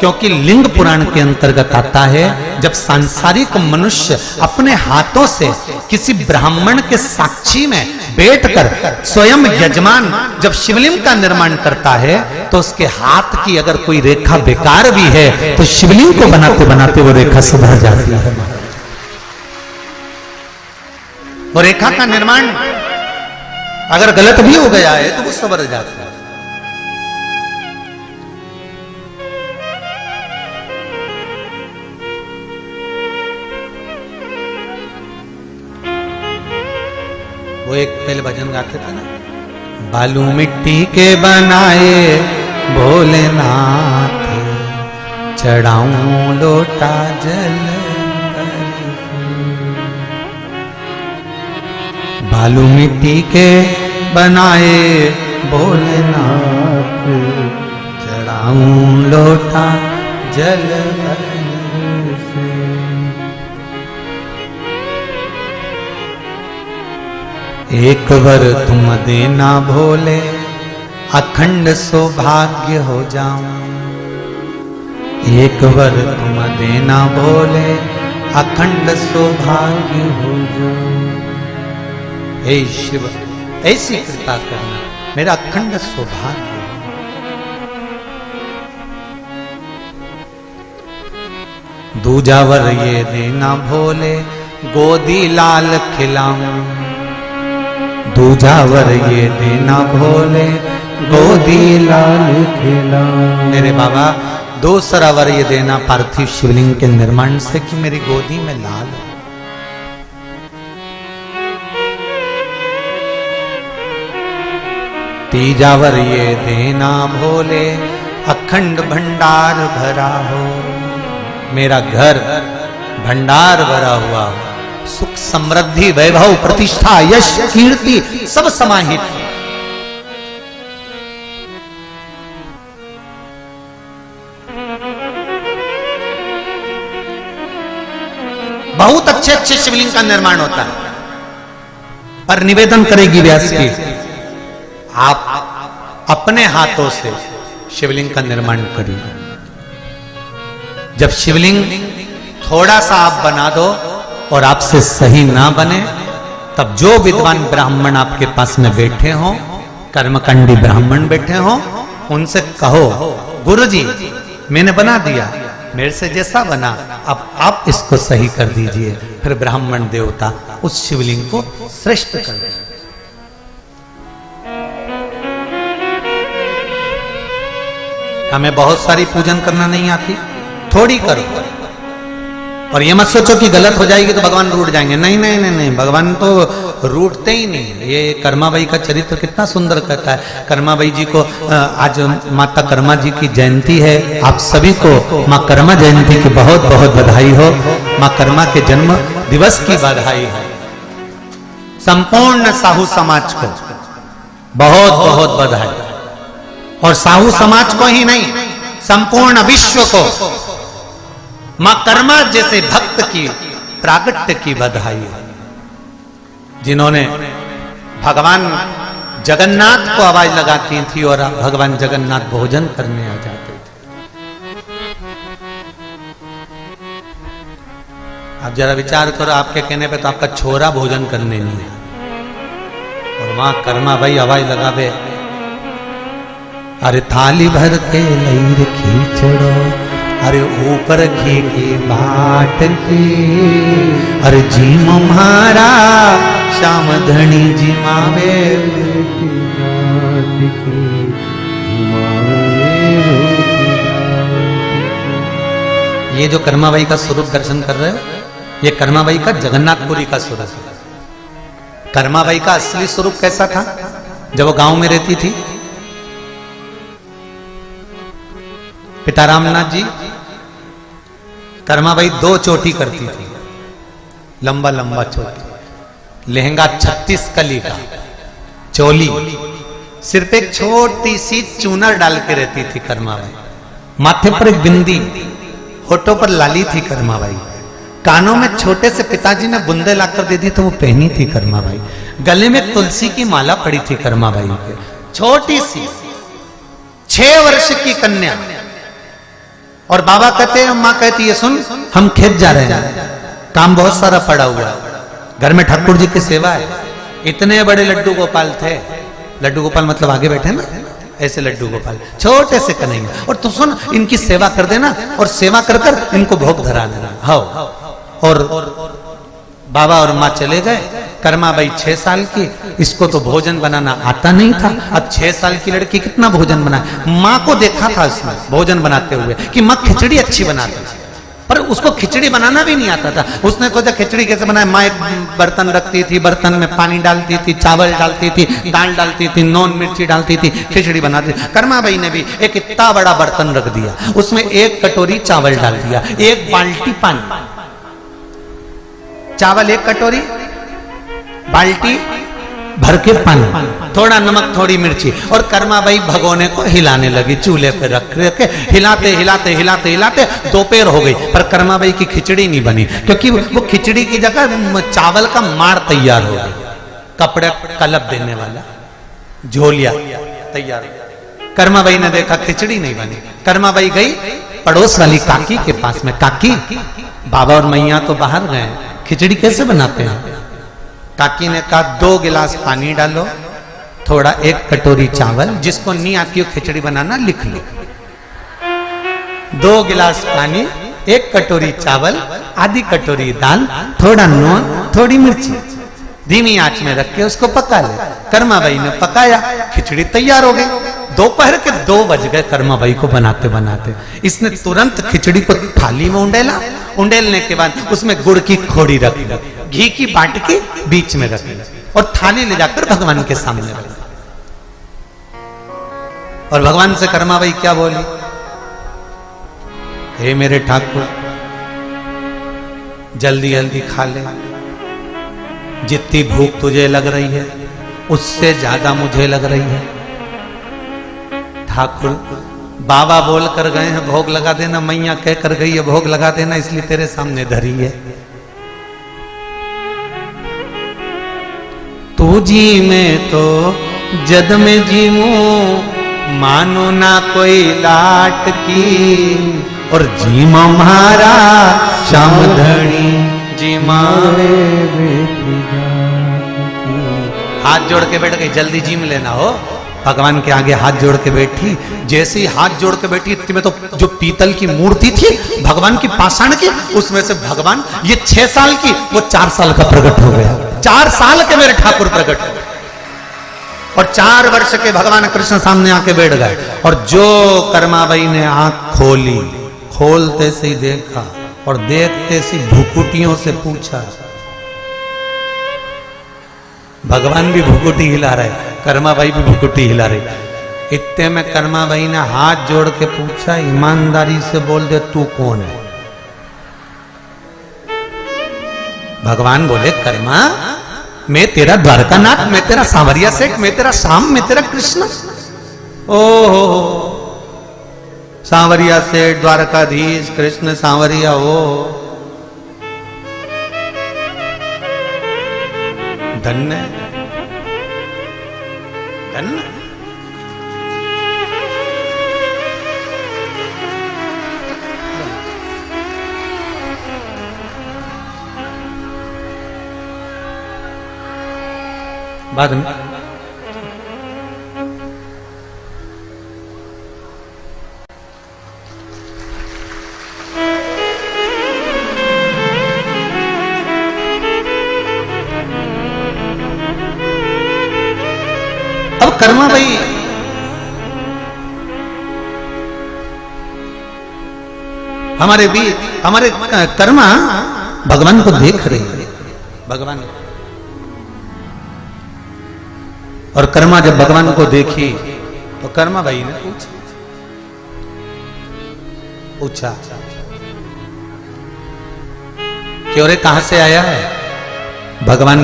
क्योंकि लिंग पुराण के अंतर्गत आता है, जब सांसारिक मनुष्य अपने हाथों से किसी ब्राह्मण के साक्षी में बैठकर स्वयं यजमान जब शिवलिंग का निर्माण करता है, तो उसके हाथ की अगर कोई रेखा बेकार भी है तो शिवलिंग को बनाते बनाते वो रेखा सुधर जाती है। वो रेखा का निर्माण अगर गलत भी हो गया है तो वो सवर जाता है। वो एक पहले भजन गाते थे ना, बालू मिट्टी के बनाए भोलेनाथ, चढ़ाऊं लोटा जल। बालू मिट्टी के बनाए भोलेनाथ, चढ़ाऊं लोटा जल। एक वर तुम देना भोले, अखंड सौभाग्य हो जाऊं। एक वर तुम देना भोले, अखंड सौभाग्य हो जाऊं। हे शिव, ऐसी कृपा करना, मेरा अखंड सौभाग्य। दूजा वर ये देना भोले, गोदी लाल खिलाऊं। दूजा वर ये देना भोले, गोदी लाल खिलाऊं। मेरे बाबा, दूसरा वर ये देना पार्थिव शिवलिंग के निर्माण से कि मेरी गोदी में लाल हो। तीजा वर ये देना भोले, अखंड भंडार भरा हो। मेरा घर भंडार भरा हुआ हो, सुख समृद्धि वैभव प्रतिष्ठा यश कीर्ति सब समाहित। बहुत अच्छे अच्छे शिवलिंग का निर्माण होता है, पर निवेदन करेगी व्यास की, आप अपने हाथों से शिवलिंग का निर्माण करिए। जब शिवलिंग थोड़ा सा आप बना दो और आपसे सही ना बने, तब जो विद्वान ब्राह्मण आपके पास में बैठे हों, कर्मकांडी ब्राह्मण बैठे हों, उनसे कहो गुरुजी मैंने बना दिया, मेरे से जैसा बना, अब आप इसको सही कर दीजिए। फिर ब्राह्मण देवता उस शिवलिंग को श्रेष्ठ कर दिया। हमें बहुत सारी पूजन करना नहीं आती, थोड़ी करो। और ये मत सोचो कि गलत हो जाएगी तो भगवान रूठ जाएंगे। नहीं नहीं नहीं नहीं, भगवान तो रूठते ही नहीं। ये कर्माबाई का चरित्र कितना सुंदर कहता है। कर्माबाई जी को आज माता कर्मा जी की जयंती है। आप सभी को माँ कर्मा जयंती की बहुत बहुत बधाई हो। माँ कर्मा के जन्म दिवस की बधाई है। संपूर्ण साहू समाज को बहुत बहुत बधाई, और साहू समाज को ही नहीं, संपूर्ण विश्व को मां कर्मा जैसे भक्त की प्रागट्य की बधाई है, जिन्होंने भगवान जगन्नाथ को आवाज लगाती थी और भगवान जगन्नाथ भोजन करने आ जाते थे। आप जरा विचार करो, आपके कहने पे तो आपका छोरा भोजन करने नहीं है, और मां कर्मा भाई आवाज लगावे, अरे थाली भर के लईर खींचड़ो, अरे ऊपर घी की बाट की, अरे जीम मारा श्याम धनी जी मावे। ये जो कर्माबाई का स्वरूप दर्शन कर रहे हो, ये कर्माबाई का जगन्नाथपुरी का स्वरूप है। कर्माबाई का असली स्वरूप कैसा था? जब वो गांव में रहती थी, पिता रामनाथ जी, कर्माबाई 2 चोटी करती थी, लंबा लंबा चोटी, लहंगा 36 कली का, चोली, सिर पे एक छोटी सी चूनर डाल के रहती थी कर्माबाई, माथे पर एक बिंदी, होठों पर लाली थी कर्माबाई, कानों में छोटे से पिताजी ने बुंदे लाकर दे दी तो वो पहनी थी कर्माबाई, गले में तुलसी की माला पड़ी थी कर्माबाई के, छोटी सी 6 वर्ष की कन्या। और बाबा कहते हैं, माँ कहती है, सुन हम खेत जा रहे हैं, काम बहुत सारा पड़ा हुआ है, घर में ठाकुर जी की सेवा है। इतने बड़े लड्डू गोपाल थे, लड्डू गोपाल मतलब आगे बैठे ना, ऐसे लड्डू गोपाल, छोटे से कन्हैया, और तू सुन इनकी सेवा कर देना, और सेवा कर कर इनको भोग धरा देना। हाँ, और बाबा और माँ चले गए। कर्माबाई 6 साल की, इसको तो भोजन बनाना आता नहीं था। अब 6 साल की लड़की कितना भोजन बनाए। माँ को देखा था उसने भोजन बनाते हुए कि माँ खिचड़ी अच्छी बनाती थी, पर उसको खिचड़ी बनाना भी नहीं आता था। उसने सोचा खिचड़ी कैसे बनाए। माँ एक बर्तन रखती थी, बर्तन में पानी डालती थी, चावल डालती थी, दाल डालती थी, नॉन मिर्ची डालती थी, खिचड़ी बनाती थी। कर्माबाई ने भी एक इतना बड़ा बर्तन रख दिया, उसमें 1 कटोरी चावल डाल दिया, 1 बाल्टी पानी, चावल 1 कटोरी, बाल्टी भर के पानी, थोड़ा नमक, थोड़ी मिर्ची, और कर्माबाई भगोने को हिलाने लगी, चूल्हे पे रख के हिलाते हिलाते हिलाते हिलाते दोपहर हो गई, पर कर्माबाई की खिचड़ी नहीं बनी, क्योंकि वो खिचड़ी की जगह चावल का मार तैयार हो गई, कपड़े कलप देने वाला झोलिया तैयार। कर्माबाई ने देखा खिचड़ी नहीं बनी। कर्माबाई गई पड़ोस वाली काकी के पास में, काकी बाबा और मैया तो बाहर गए, खिचड़ी कैसे बनाते हैं? काकी ने कहा 2 गिलास पानी डालो, थोड़ा 1 कटोरी चावल, जिसको नहीं आती हो खिचड़ी बनाना लिख लो, 2 गिलास पानी, 1 कटोरी चावल, आधी कटोरी दाल, थोड़ा नून, थोड़ी मिर्ची, धीमी आंच में रख के उसको पका ले। कर्माबाई ने पकाया, खिचड़ी तैयार हो गई। दोपहर के 2 बज गए कर्माबाई को बनाते बनाते। इसने तुरंत खिचड़ी को थाली में उंडेला, उंडेलने के बाद उसमें गुड़ की खोड़ी रख दी, घी की बाटकी बीच में रख दी, और थाली ले जाकर भगवान के सामने रख दी। और भगवान से कर्माबाई क्या बोली? हे मेरे ठाकुर, जल्दी जल्दी खा ले, जितनी भूख तुझे लग रही है उससे ज्यादा मुझे लग रही है। ठाकुर बाबा बोल कर गए हैं भोग लगा देना, मैया कह कर गई है भोग लगा देना, इसलिए तेरे सामने धरी है। तू जी में तो जद में जीमू, मानो ना कोई लाट की, और जीम हमारा श्याम धनी जी मावे। हाथ जोड़ के बैठ गई, जल्दी जीम लेना हो, भगवान के आगे हाथ जोड़ के बैठी। जैसे ही हाथ जोड़ के बैठी इतने में तो जो पीतल की मूर्ति थी भगवान की पाषाण की, उसमें से भगवान ये 6 साल की वो 4 साल का प्रकट हो गया। 4 साल के मेरे ठाकुर प्रकट हो गए और 4 वर्ष के भगवान कृष्ण सामने आके बैठ गए। और जो कर्माबाई ने आंख खोली, खोलते से ही देखा और देखते से भुकुटियों से पूछा। भगवान भी भुकुटी हिला रहे, कर्माबाई भी भुकुटी हिला रही। इतने में कर्माबाई ने हाथ जोड़ के पूछा, ईमानदारी से बोल दे तू कौन है? भगवान बोले, कर्मा मैं तेरा द्वारकानाथ, मैं तेरा सांवरिया सेठ, मैं तेरा श्याम, मैं तेरा कृष्ण। ओहो सांवरिया सेठ, द्वारकाधीश, कृष्ण सांवरिया हो, धन्य धन्य। बाद में अब कर्माबाई हमारे कर्मा भगवान को देख रही है। भगवान और कर्मा जब भगवान को देखी तो कर्मा भाई ने पूछा कि अरे कहां से आया है? भगवान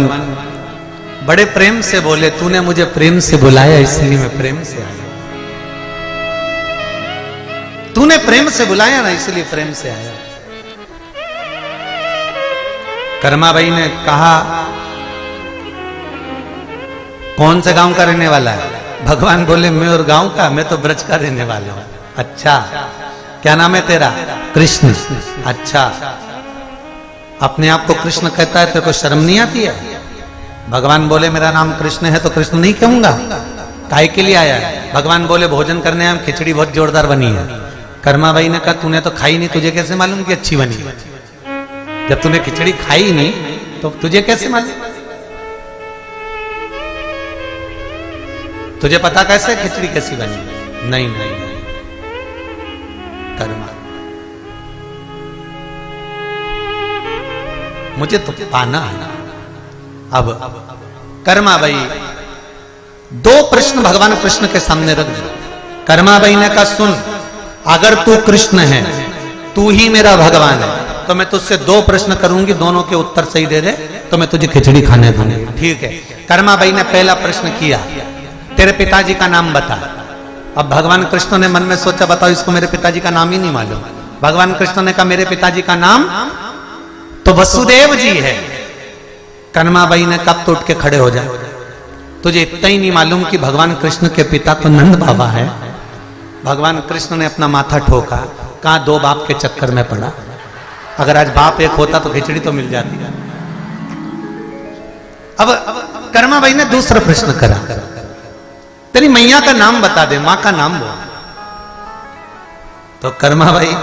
बड़े प्रेम से बोले, तूने मुझे प्रेम से बुलाया इसलिए मैं प्रेम से आया। तूने प्रेम से बुलाया ना इसलिए प्रेम से आया। कर्माबाई ने कहा, कौन से गांव का रहने वाला है? भगवान बोले, मैं और गांव का, मैं तो ब्रज का रहने वाला हूं। अच्छा, क्या नाम है तेरा? कृष्ण। अच्छा, अपने आप को कृष्ण कहता है, तेरे को शर्म नहीं आती है? भगवान बोले, मेरा नाम कृष्ण है तो कृष्ण नहीं कहूंगा। काय के लिए आया है? भगवान बोले, भोजन करने आया, खिचड़ी बहुत जोरदार बनी है। कर्माबाई ने कहा, तूने तो खाई नहीं, तुझे कैसे मालूम कि अच्छी बनी? जब तूने खिचड़ी खाई नहीं तो तुझे कैसे मालूम? तुझे पता कैसे खिचड़ी कैसी बनी? नहीं नहीं नहीं, कर्मा मुझे तो पाना है। अब कर्माबाई 2 प्रश्न भगवान कृष्ण के सामने रख दिए। कर्माबाई ने कहा, सुन, अगर तू कृष्ण है, तू ही मेरा भगवान है, तो मैं तुझसे 2 प्रश्न करूंगी, दोनों के उत्तर सही दे दे तो मैं तुझे खिचड़ी खाने दूंगी। ठीक है। कर्माबाई ने पहला प्रश्न किया, तेरे पिताजी का नाम बता। अब भगवान कृष्ण ने मन में सोचा, बताओ इसको मेरे पिताजी का नाम ही नहीं मालूम। भगवान कृष्ण ने कहा, मेरे पिताजी का नाम तो वसुदेव जी है। कर्माबाई ने कब तो उठ के खड़े हो जाए, तुझे इतना ही नहीं मालूम कि भगवान कृष्ण के पिता तो नंद बाबा है? भगवान कृष्ण ने अपना माथा ठोका, कहा 2 बाप के चक्कर में पड़ा। अगर आज बाप एक होता तो खिचड़ी तो मिल जाती। अब कर्माबाई ने दूसरा प्रश्न करा, तेरी मैया का नाम बता दे, मां का नाम बोल। तो कर्माबाई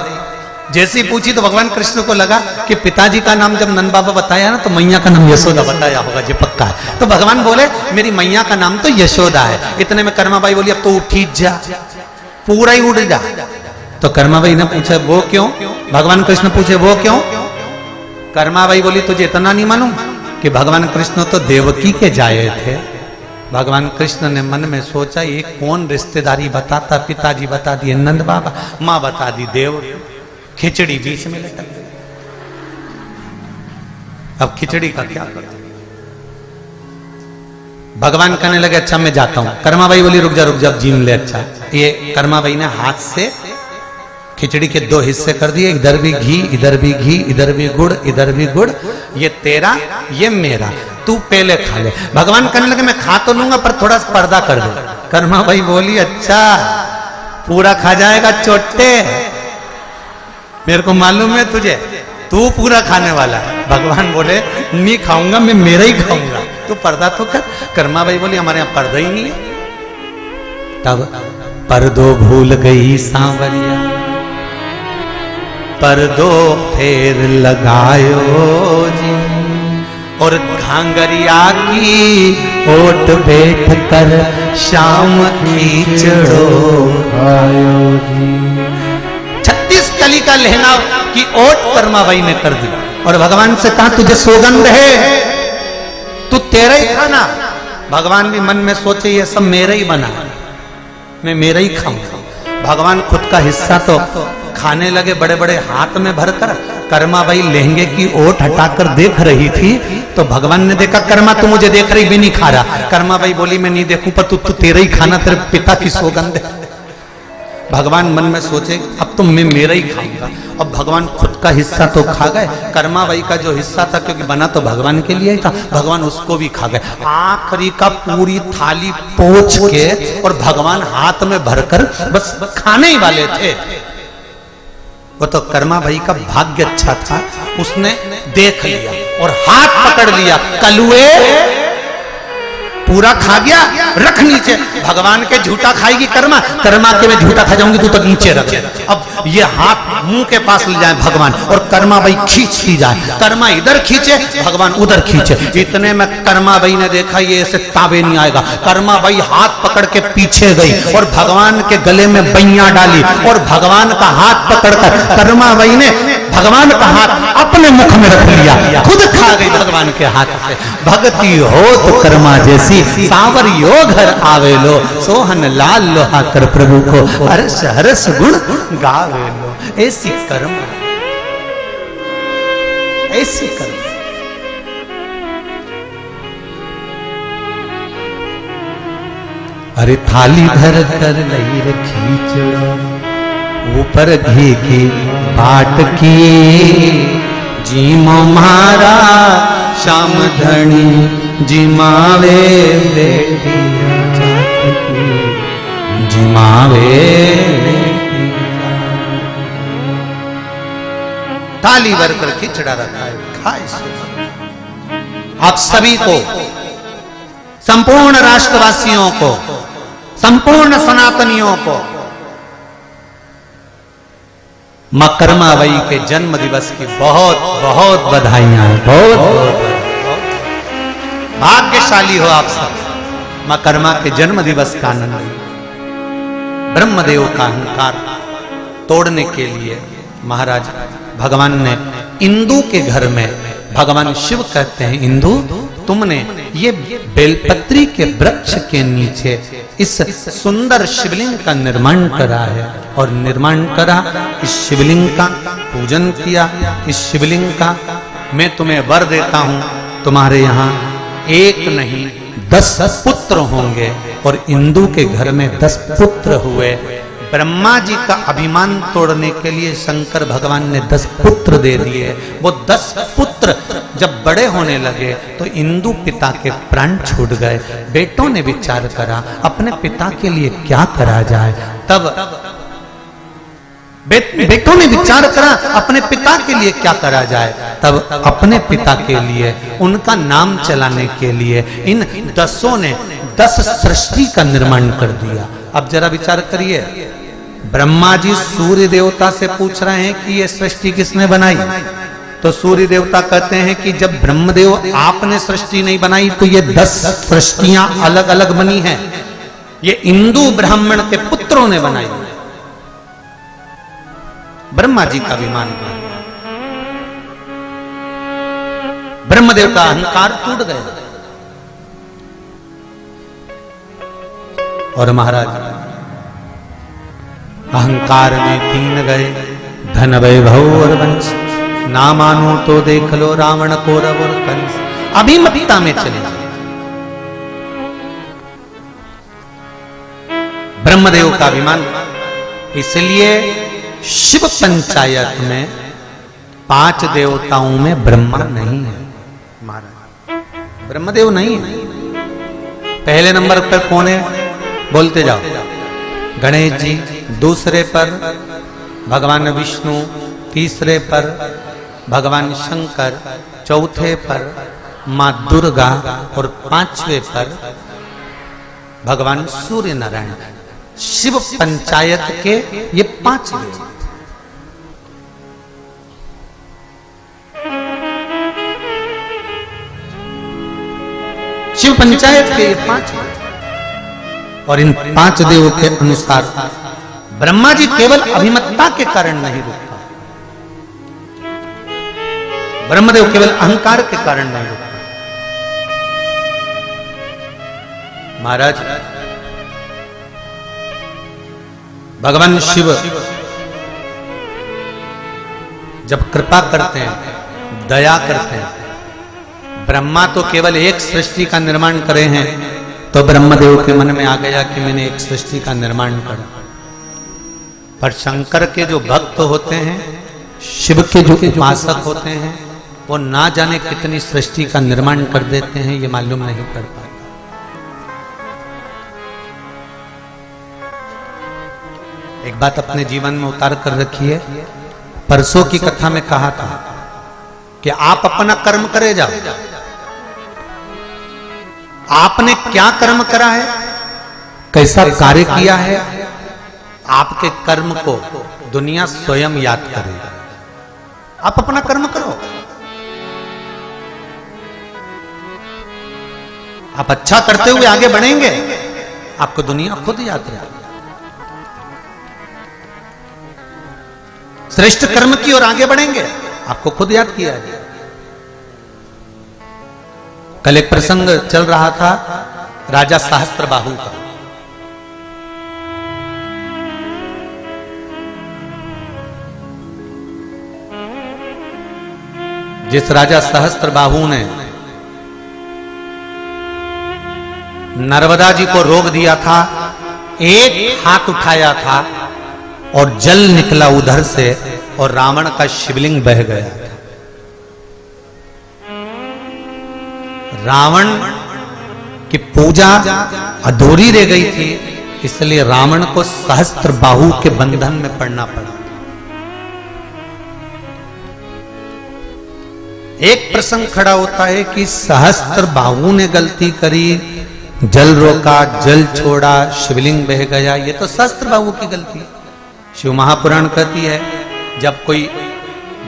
जैसी पूछी तो भगवान कृष्ण को लगा कि पिताजी का नाम जब नंद बाबा बताया ना तो मैया का नाम यशोदा बताया होगा, जो पक्का है। तो भगवान बोले, मेरी मैया का नाम तो यशोदा है। इतने में कर्माबाई बोली, अब तो उठी जा, पूरा ही उड़ जा। तो कर्माबाई ने पूछा, वो क्यों? भगवान कृष्ण पूछे, वो क्यों? कर्माबाई बोली, तुझे इतना नहीं मालूम कि भगवान कृष्ण तो देवकी के जाए थे? भगवान कृष्ण ने मन में सोचा, ये कौन रिश्तेदारी बताता? पिताजी बता दिए नंद बाबा, मां बता दी देव, खिचड़ी बीच में लटक गई। अब खिचड़ी का क्या करूं? भगवान कहने लगे, अच्छा मैं जाता हूं। कर्माबाई बोली, रुक जा अब जीम ले। अच्छा, ये कर्माबाई ने हाथ से खिचड़ी के 2 हिस्से कर दिए, इधर भी घी, इधर भी घी, इधर भी गुड़, इधर भी गुड़। ये तेरा, ये मेरा, तू पहले खा ले। भगवान कहने लगे, मैं खा तो लूंगा पर थोड़ा सा पर्दा कर दे। कर्माबाई बोली, अच्छा पूरा खा जाएगा चोटे? मेरे को मालूम है तुझे, तू पूरा खाने वाला है। भगवान बोले, नहीं खाऊंगा मैं, मेरा ही खाऊंगा, तू पर्दा तो कर। कर्माबाई बोली, हमारे यहाँ पर्दा ही नहीं है। तब पर्दो भूल गई सांवरिया, पर्दो फेर लगायो जी, और घांगरिया की ओट बैठ कर शाम खींचड़ो आयो जी। 36 कली का लहंगा की ओट कर्माबाई ने कर दी और भगवान से कहा तुझे सौगंध है, तू तेरा ही खाना। भगवान भी मन में सोचे ये सब मेरा ही बना, मैं मेरा ही खाऊंगा। भगवान खुद का हिस्सा तो खाने लगे बड़े बड़े हाथ में भरकर। कर्माबाई लहंगे की ओट हटाकर देख रही थी तो भगवान ने देखा कर्मा तू मुझे देख रही भी नहीं खा रहा। कर्माबाई बोली मैं नहीं देखूं पर तू तेरा ही खाना, तेरे पिता की सौगंध है। भगवान मन में सोचे अब तो मैं मेरा ही खाऊंगा। अब भगवान खुद का हिस्सा तो खा गए, कर्माबाई का जो हिस्सा था क्योंकि बना तो भगवान के लिए ही था, भगवान उसको भी खा गए। आखिरी का पूरी थाली पोंछ के और भगवान हाथ में भरकर बस खाने ही वाले थे। वो तो कर्माबाई का भाग्य अच्छा था, उसने देख लिया और हाथ पकड़ लिया, कलुए पूरा खा गया, रख नीचे। भगवान के झूठा खाएगी कर्मा, कर्मा के मैं झूठा खा जाऊंगी, तू तो नीचे रख। अब ये हाथ मुंह के पास ले जाए भगवान और कर्माबाई खींचती जाए, कर्मा इधर खींचे भगवान उधर खींचे। इतने में कर्माबाई ने देखा ये ऐसे ताबे नहीं आएगा। कर्माबाई हाथ पकड़ के पीछे गई और भगवान के गले में बैया डाली और भगवान का हाथ पकड़कर कर्माबाई ने भगवान का हाथ अपने मुख में रख लिया, खुद खा गई भगवान के हाथ से। भक्ति हो तो कर्मा जैसी, सांवरियो घर आवे लो, सोहन लाल लोहा कर प्रभु को हर्ष हर्ष गुण गावे लो। ऐसी कर्म, ऐसी कर्म। अरे थाली भर कर लई रे खींचड़ो, ऊपर घी की बाट की, जीमो मारा श्याम धनी जिमावे बेटिया जात की, जिमावे थाली भर कर खिचड़ा रखा है, खाए सो। आप सभी को, संपूर्ण राष्ट्रवासियों को, संपूर्ण सनातनियों को मां कर्माबाई के जन्म दिवस की बहुत बहुत बधाइयां हैं। बहुत भाग्यशाली हो आप सब। मां कर्मा के जन्म दिवस का आनंद, ब्रह्मदेव का अहंकार तोड़ने के लिए महाराज भगवान ने इंदु के घर में, भगवान शिव कहते हैं इंदु तुमने ये बेलपत्री के वृक्ष के नीचे इस सुंदर शिवलिंग का निर्माण करा है, और निर्माण करा, इस शिवलिंग का पूजन किया। इस शिवलिंग का मैं तुम्हें वर देता हूं, तुम्हारे यहाँ एक नहीं 10 पुत्र होंगे। और इंदु के घर में 10 पुत्र हुए। ब्रह्मा जी का अभिमान तोड़ने के लिए शंकर भगवान ने 10 पुत्र दे दिए। वो 10 पुत्र जब बड़े होने लगे तो इंदु पिता के प्राण छूट गए। बेटों ने विचार करा अपने पिता के लिए क्या करा जाए। तब बेटों ने विचार करा अपने पिता के लिए क्या करा जाए। तब अपने पिता के लिए, उनका नाम चलाने के लिए इन 10 ने 10 सृष्टि का निर्माण कर दिया। अब जरा विचार करिए, ब्रह्मा जी सूर्य देवता से पूछ रहे हैं कि ये सृष्टि किसने बनाई, तो सूर्य देवता कहते हैं कि जब ब्रह्मदेव आपने सृष्टि नहीं बनाई तो ये 10 सृष्टियां अलग अलग बनी हैं, ये इंदु ब्राह्मण के पुत्रों ने बनाई। ब्रह्मा जी का अभिमान, ब्रह्मदेव का अहंकार टूट गया। और महाराज अहंकार में दीन गए, धन वैभव और वंश, ना मानो तो देख लो रावण कौरव और कंस। अभिमतता में चले जाए। ब्रह्मदेव का अभिमान, इसलिए शिव पंचायत में 5 देवताओं में ब्रह्मा नहीं है। महाराज ब्रह्मदेव नहीं है। पहले नंबर पर कौन है, बोलते जाओ। गणेश जी, दूसरे पर भगवान विष्णु, तीसरे पर भगवान शंकर, चौथे पर मां दुर्गा और 5वें पर भगवान सूर्य नारायण। शिव पंचायत के ये 5 देव। शिव पंचायत के ये 5 और इन 5 देवों के अनुसार ब्रह्मा जी केवल अभिमतता के कारण नहीं रुकता, ब्रह्मदेव केवल अहंकार के कारण नहीं रुकता। महाराज भगवान शिव जब कृपा करते हैं, दया करते हैं, ब्रह्मा तो केवल एक सृष्टि का निर्माण करे हैं, तो ब्रह्मदेव के मन में आ गया कि मैंने एक सृष्टि का निर्माण करा। पर शंकर के जो भक्त होते हैं, शिव के जो उपासक होते हैं, वो ना जाने कितनी सृष्टि का निर्माण कर देते हैं, ये मालूम नहीं कर पाते। एक बात अपने जीवन में उतार कर रखिए। परसों की कथा में कहा था कि आप अपना कर्म करे जाओ। आपने क्या कर्म करा है, कैसा कार्य किया है, आपके कर्म को दुनिया स्वयं याद करेगी। आप अपना कर्म करो। आप अच्छा करते हुए आगे बढ़ेंगे, आपको दुनिया खुद याद करेगी। श्रेष्ठ कर्म की ओर आगे बढ़ेंगे, आपको खुद याद किया है। कल एक प्रसंग चल रहा था राजा सहस्त्रबाहु का। जिस राजा सहस्त्रबाहु ने नर्मदा जी को रोक दिया था, एक हाथ उठाया था और जल निकला उधर से और रावण का शिवलिंग बह गया। रावण की पूजा अधूरी रह गई थी, इसलिए रावण को सहस्त्रबाहु के बंधन में पड़ना पड़ा। एक प्रसंग खड़ा होता है कि सहस्त्रबाहु ने गलती करी, जल रोका, जल छोड़ा, शिवलिंग बह गया, ये तो सहस्त्रबाहु की गलती। शिव महापुराण कहती है जब कोई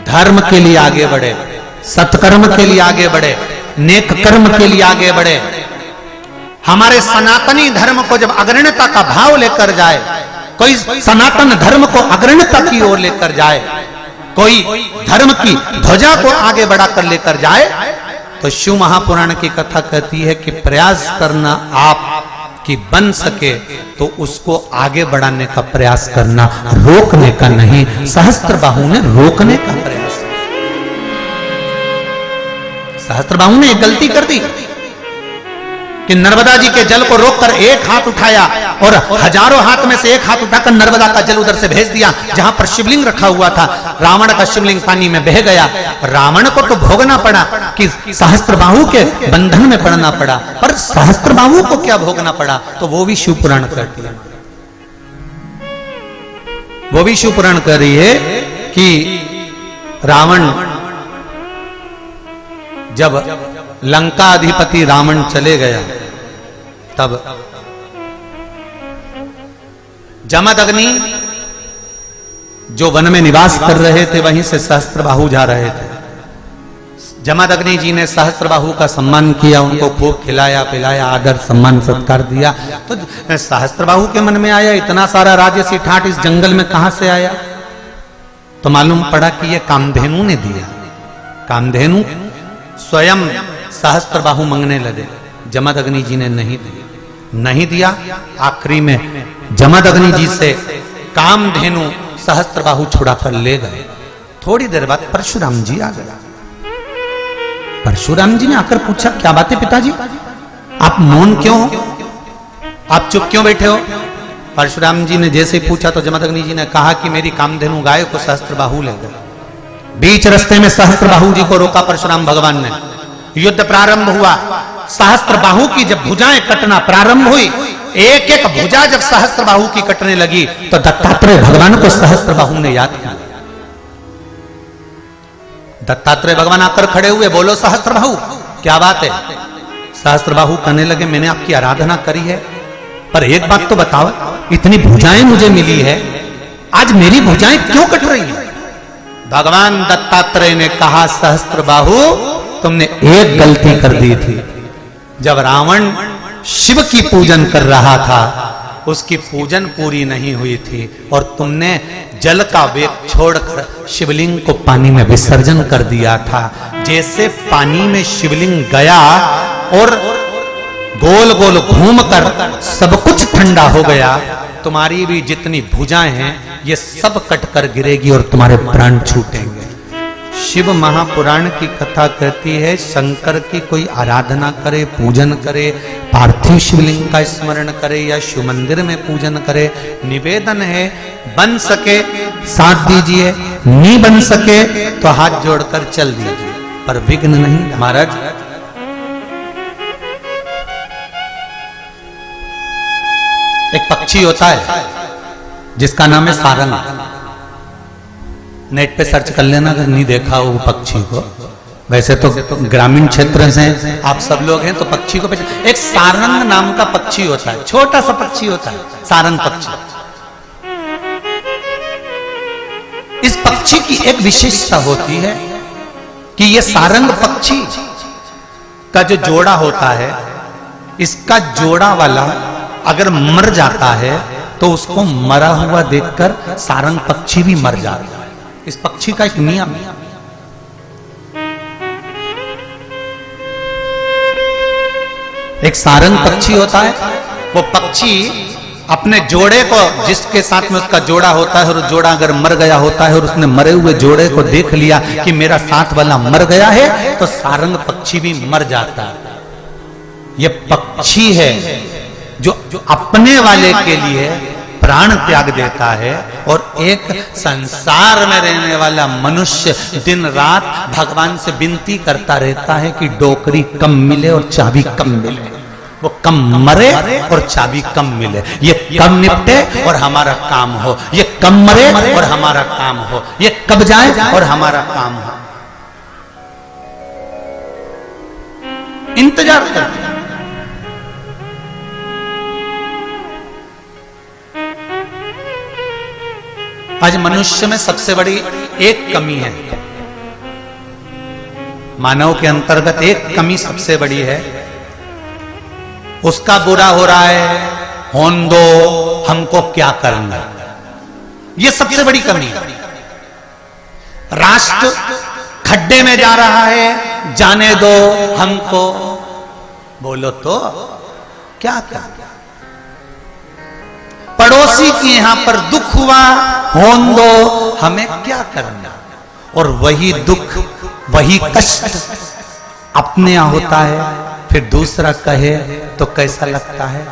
धर्म के लिए आगे बढ़े, सत्कर्म के लिए आगे बढ़े, नेक कर्म के लिए आगे बढ़े, हमारे सनातनी धर्म को जब अग्रणता का भाव लेकर जाए, कोई सनातन धर्म को अग्रणता की ओर लेकर जाए, कोई धर्म की ध्वजा को आगे बढ़ाकर लेकर जाए, तो शिव महापुराण की कथा कहती है कि प्रयास करना आप कि बन सके तो उसको आगे बढ़ाने का प्रयास करना, रोकने का नहीं। सहस्त्रबाहु ने रोकने का प्रयास, सहस्त्रबाहु ने एक गलती कर दी कि नर्मदा जी के जल को रोककर एक हाथ उठाया और हजारों हाथ में से एक हाथ उठाकर नर्मदा का जल उधर से भेज दिया जहां पर शिवलिंग रखा हुआ था। रावण का शिवलिंग पानी में बह गया। रावण को तो भोगना पड़ा कि सहस्त्रबाहु के बंधन में पड़ना पड़ा, पर सहस्त्रबाहु को क्या भोगना पड़ा, तो वो भी शिव पुराण कहती है। वो भी शिव पुराण कह रही है कि रावण जब लंका अधिपति रावण चले गया, तब जमदग्नि जो वन में निवास कर रहे थे वहीं से सहस्त्रबाहु जा रहे थे। जमदग्नि जी ने सहस्त्रबाहु का सम्मान किया, उनको खूब खिलाया पिलाया, आदर सम्मान सत्कार दिया। तो सहस्त्रबाहु के मन में आया इतना सारा राजसी ठाट इस जंगल में कहां से आया, तो मालूम पड़ा कि यह कामधेनु ने दिया। कामधेनु स्वयं सहस्त्रबाहु मांगने लगे, जमदग्नि जी ने नहीं दिया। आखिरी में जमदग्नि जी से कामधेनु सहस्त्रबाहु छुड़ा कर ले गए। थोड़ी देर बाद परशुराम जी आ गए। परशुराम जी ने आकर पूछा, क्या बात है पिताजी, आप मौन क्यों हो, आप चुप क्यों बैठे हो? परशुराम जी ने जैसे ही पूछा तो जमदग्नि जी ने कहा कि मेरी कामधेनु गाय को सहस्त्रबाहु ले गए। बीच रास्ते में सहस्त्रबाहु जी को रोका परशुराम भगवान ने। युद्ध प्रारंभ हुआ। सहस्त्रबाहु की जब भुजाएं कटना प्रारंभ हुई, एक एक भुजा जब सहस्त्रबाहु की कटने लगी, तो दत्तात्रेय भगवान को सहस्त्रबाहु ने याद किया। दत्तात्रेय भगवान आकर खड़े हुए, बोलो सहस्त्रबाहु क्या बात है? सहस्त्रबाहु कहने लगे, मैंने आपकी आराधना करी है, पर एक बात तो बताओ, इतनी भुजाएं मुझे मिली है, आज मेरी भुजाएं क्यों कट रही हैं? भगवान दत्तात्रेय ने कहा, सहस्त्रबाहु तुमने एक गलती कर दी थी। जब रावण शिव की पूजन कर रहा था, उसकी पूजन पूरी नहीं हुई थी और तुमने जल का वेग छोड़कर शिवलिंग को पानी में विसर्जन कर दिया था। जैसे पानी में शिवलिंग गया और गोल गोल घूमकर सब कुछ ठंडा हो गया, तुम्हारी भी जितनी भुजाएं हैं ये सब कटकर गिरेगी और तुम्हारे प्राण छूटेंगे। शिव महापुराण की कथा कहती है, शंकर की कोई आराधना करे, पूजन करे, पार्थिव शिवलिंग का स्मरण करे या शिव मंदिर में पूजन करे, निवेदन है बन सके साथ दीजिए, नहीं बन सके तो हाथ जोड़कर चल दीजिए, पर विघ्न नहीं। महाराज एक पक्षी होता है जिसका नाम है सारंग। नेट पे सर्च कर लेना अगर नहीं देखा वो पक्षी को। वैसे तो ग्रामीण क्षेत्र से आप सब लोग हैं तो पक्षी को पहचान। एक सारंग नाम का पक्षी होता है, छोटा सा पक्षी होता है, सारंग पक्षी। इस पक्षी की एक विशेषता होती है कि ये सारंग पक्षी का जो जोड़ा होता है, इसका जोड़ा वाला अगर मर जाता है तो उसको मरा हुआ देखकर सारंग पक्षी भी मर जाता है। इस पक्षी का एक नियम है। एक सारंग पक्षी होता है, वो पक्षी अपने जोड़े को, जिसके साथ में उसका जोड़ा होता है, और जोड़ा अगर मर गया होता है और उसने मरे हुए जोड़े को देख लिया कि मेरा साथ वाला मर गया है, तो सारंग पक्षी भी मर जाता है। ये पक्षी है जो अपने वाले के लिए प्राण त्याग देता है, और एक संसार में रहने वाला मनुष्य दिन रात भगवान से विनती करता रहता है कि डोकरी कम मिले और चाबी कम मिले, वो कम मरे और चाबी कम मिले, ये कम निपटे और हमारा काम हो, ये कम मरे और हमारा काम हो, ये कब जाए और हमारा काम हो। इंतजार करते हैं। आज मनुष्य में सबसे बड़ी एक कमी है, मानव के अंतर्गत एक कमी सबसे बड़ी है, उसका बुरा हो रहा है, होन दो, हमको क्या करना, ये सबसे बड़ी कमी है। राष्ट्र खड्डे में जा रहा है, जाने दो हमको, बोलो तो क्या क्या। पड़ोसी के यहां पर दुख हुआ, होन दो, हमें क्या करना। और वही दुख, वही कष्ट अपने यहां होता है, फिर दूसरा कहे तो कैसा लगता है।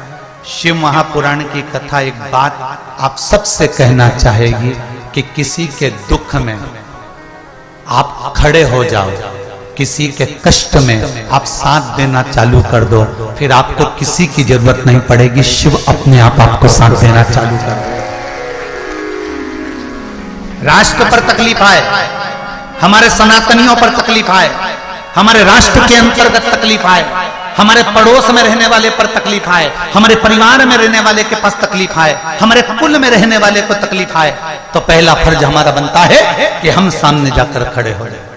शिव महापुराण की कथा एक बात आप सबसे कहना चाहेगी कि किसी के दुख में आप खड़े हो जाओ, किसी के कष्ट में आप साथ देना चालू कर दो, फिर आपको किसी की जरूरत नहीं पड़ेगी, शिव अपने आप आपको साथ देना चालू कर दो। राष्ट्र पर तकलीफ आए, हमारे सनातनियों पर तकलीफ आए, हमारे राष्ट्र के अंतर्गत तकलीफ आए, हमारे पड़ोस में रहने वाले पर तकलीफ आए, हमारे परिवार में रहने वाले के पास तकलीफ आए, हमारे कुल में रहने वाले को तकलीफ आए, तो पहला फर्ज हमारा बनता है कि हम सामने जाकर खड़े हो जाए।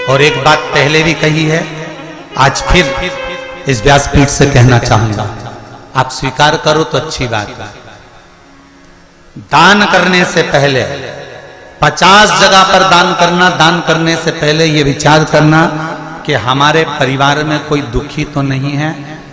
और एक बात पहले भी कही है, आज फिर इस व्यासपीठ से कहना चाहूंगा, आप स्वीकार करो तो अच्छी बात है। दान करने से पहले 50 जगह पर दान करना, दान करने से पहले यह विचार करना कि हमारे परिवार में कोई दुखी तो नहीं है।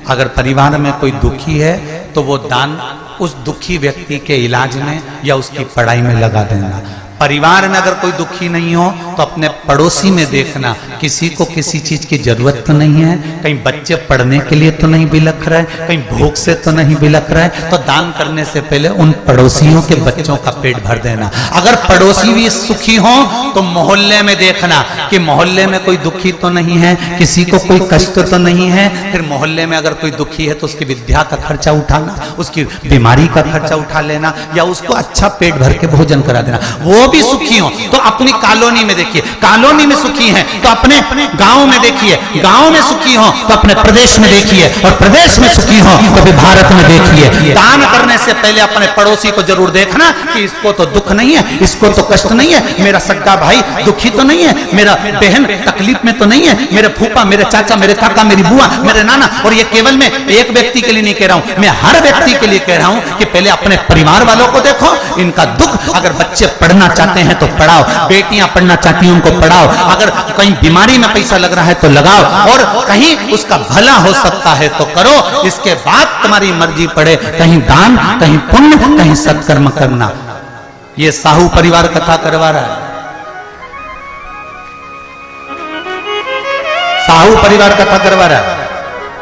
अगर परिवार में कोई दुखी है तो वो दान उस दुखी व्यक्ति के इलाज में या उसकी पढ़ाई में लगा देना। परिवार में अगर कोई दुखी नहीं हो तो अपने पड़ोसी में देखना, किसी को किसी चीज की जरूरत तो नहीं है, कहीं बच्चे पढ़ने के लिए तो नहीं बिलख रहे, कहीं भूख से तो नहीं बिलख रहे, तो दान करने से पहले उन पड़ोसियों के बच्चों का पेट भर देना। अगर पड़ोसी भी सुखी हो तो मोहल्ले में देखना कि मोहल्ले में कोई दुखी तो नहीं है, किसी को कोई कष्ट तो नहीं है। फिर मोहल्ले में अगर कोई दुखी है तो उसकी विद्या का खर्चा उठाना, उसकी बीमारी का खर्चा उठा लेना, या उसको अच्छा पेट भर के भोजन करा देना। वो भी सुखी हो तो अपनी कॉलोनी में देखिए, कॉलोनी में सुखी है तो अपने गांव में देखिए, गांव में सुखी हो तो अपने प्रदेश में देखिए, और प्रदेश में सुखी हो तो भी भारत में देखिए। दान करने से पहले अपने पड़ोसी को जरूर देखना कि इसको तो दुख नहीं है, इसको तो कष्ट नहीं है, मेरा सगा भाई दुखी तो नहीं है, मेरा बहन तकलीफ में तो नहीं है, मेरे फूफा, मेरे चाचा, मेरे काका, मेरी बुआ, मेरे नाना। और ये केवल मैं एक व्यक्ति के लिए नहीं कह रहा हूं, मैं हर व्यक्ति के लिए कह रहा हूं कि पहले अपने परिवार वालों को देखो, इनका दुख। अगर बच्चे पढ़ना चाहते हैं तो पढ़ाओ, बेटियां पढ़ना चाहती हैं उनको पढ़ाओ, अगर कहीं बीमारी में पैसा लग रहा है तो लगाओ, और कहीं उसका भला हो सकता है तो करो। इसके बाद तुम्हारी मर्जी पड़े, कहीं दान, कहीं पुण्य, कहीं सत्कर्म करना। ये साहू परिवार कथा करवा रहा है, साहू परिवार कथा करवा रहा है।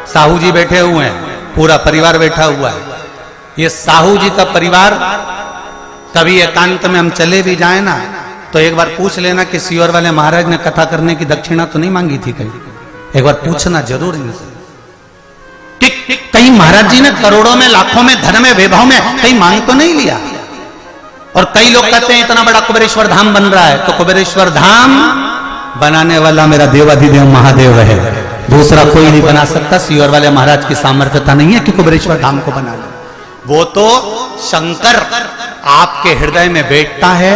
साहू जी बैठे हुए हैं, पूरा परिवार बैठा हुआ है। ये साहू जी का परिवार, कभी एकांत में हम चले भी जाए ना तो एक बार पूछ लेना कि सीहोर वाले महाराज ने कथा करने की दक्षिणा तो नहीं मांगी थी कहीं, एक बार पूछना जरूर इनसे। कहीं महाराज जी ने करोड़ों में, लाखों में, धन में, वैभव में कहीं मांग तो नहीं लिया। और कई लोग कहते हैं इतना बड़ा कुबेरेश्वर धाम बन रहा है, तो कुबेरेश्वर धाम बनाने वाला मेरा देवाधिदेव महादेव है, दूसरा कोई नहीं बना सकता। सीहोर वाले महाराज की सामर्थ्यता नहीं है कि कुबेरेश्वर धाम को बना ले। वो तो शंकर आपके हृदय में बैठता है,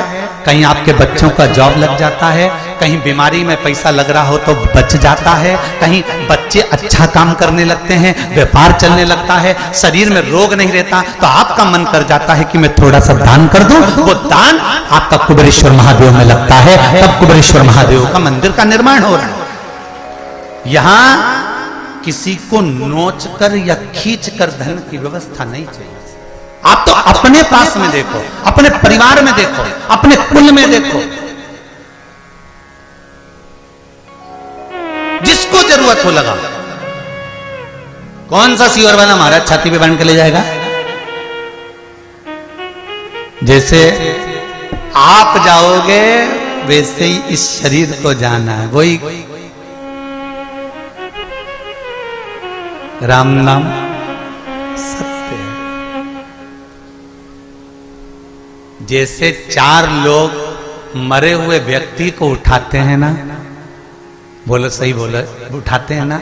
कहीं आपके बच्चों का जॉब लग जाता है, कहीं बीमारी में पैसा लग रहा हो तो बच जाता है, कहीं बच्चे अच्छा काम करने लगते हैं, व्यापार चलने लगता है, शरीर में रोग नहीं रहता तो आपका मन कर जाता है कि मैं थोड़ा सा दान कर दूं। वो दान आपका कुबेरेश्वर महादेव में लगता है, तब कुबेरेश्वर महादेव का मंदिर का निर्माण हो रहा है। यहां किसी को नोच कर या खींच कर धन की व्यवस्था नहीं चाहिए। आप तो अपने पास में देखो, अपने परिवार में देखो, अपने कुल में देखो, जिसको जरूरत हो लगा। कौन सा सीहोर वाला महाराज छाती पे बांध के ले जाएगा? जैसे आप जाओगे वैसे ही इस शरीर को जाना है। वही राम नाम सत्य है। जैसे चार लोग मरे हुए व्यक्ति को उठाते हैं ना, बोलो सही बोलो, उठाते हैं ना,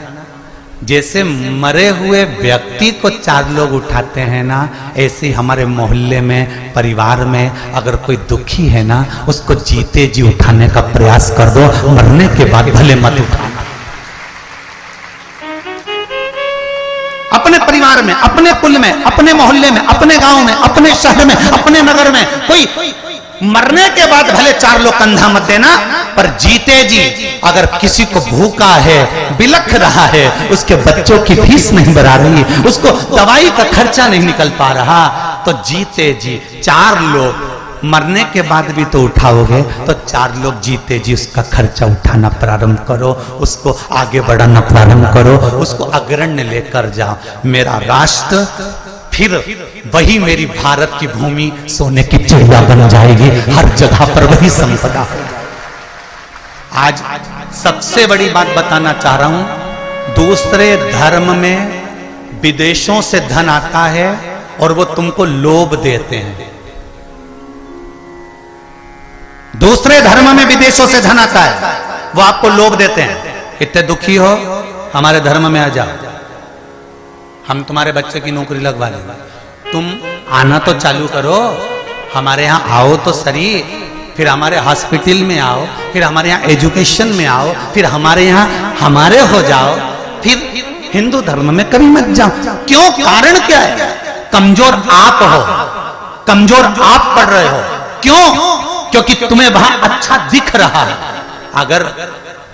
जैसे मरे हुए व्यक्ति को चार लोग उठाते हैं ना, ऐसे ही हमारे मोहल्ले में, परिवार में अगर कोई दुखी है ना, उसको जीते जी उठाने का प्रयास कर दो, मरने के बाद भले मत उठाना। अपने परिवार में, अपने कुल में, अपने मोहल्ले में, अपने गांव में, अपने शहर में, अपने नगर में, कोई मरने के बाद भले चार लोग कंधा मत देना, पर जीते जी अगर किसी को भूखा है, बिलख रहा है, उसके बच्चों की फीस नहीं भरा रही, उसको दवाई का खर्चा नहीं निकल पा रहा, तो जीते जी चार लोग मरने के बाद भी तो उठाओगे, तो चार लोग जीते जी उसका खर्चा उठाना प्रारंभ करो, उसको आगे बढ़ाना प्रारंभ करो, उसको अग्रण्य लेकर जाओ। मेरा राष्ट्र फिर वही मेरी भारत की भूमि सोने की चिड़िया बन जाएगी, हर जगह पर वही संपदा हो। आज सबसे बड़ी बात बताना चाह रहा हूं, दूसरे धर्म में विदेशों से धन आता है और वो तुमको लोभ देते हैं। दूसरे धर्म में विदेशों से धन आता है, वो आपको लोभ देते हैं, इतने दुखी हो हमारे धर्म में आ जाओ, हम तुम्हारे बच्चे की नौकरी लगवा देंगे, तुम आना तो चालू करो, हमारे यहाँ आओ तो सही, फिर हमारे हॉस्पिटल में आओ, फिर हमारे यहाँ एजुकेशन में आओ, फिर हमारे यहाँ हमारे हो जाओ, फिर हिंदू धर्म में कभी मत जाओ। क्यों? कारण क्या है? कमजोर आप हो, कमजोर आप पढ़ रहे हो। क्यों? क्योंकि तुम्हें वहां अच्छा दिख रहा है। अगर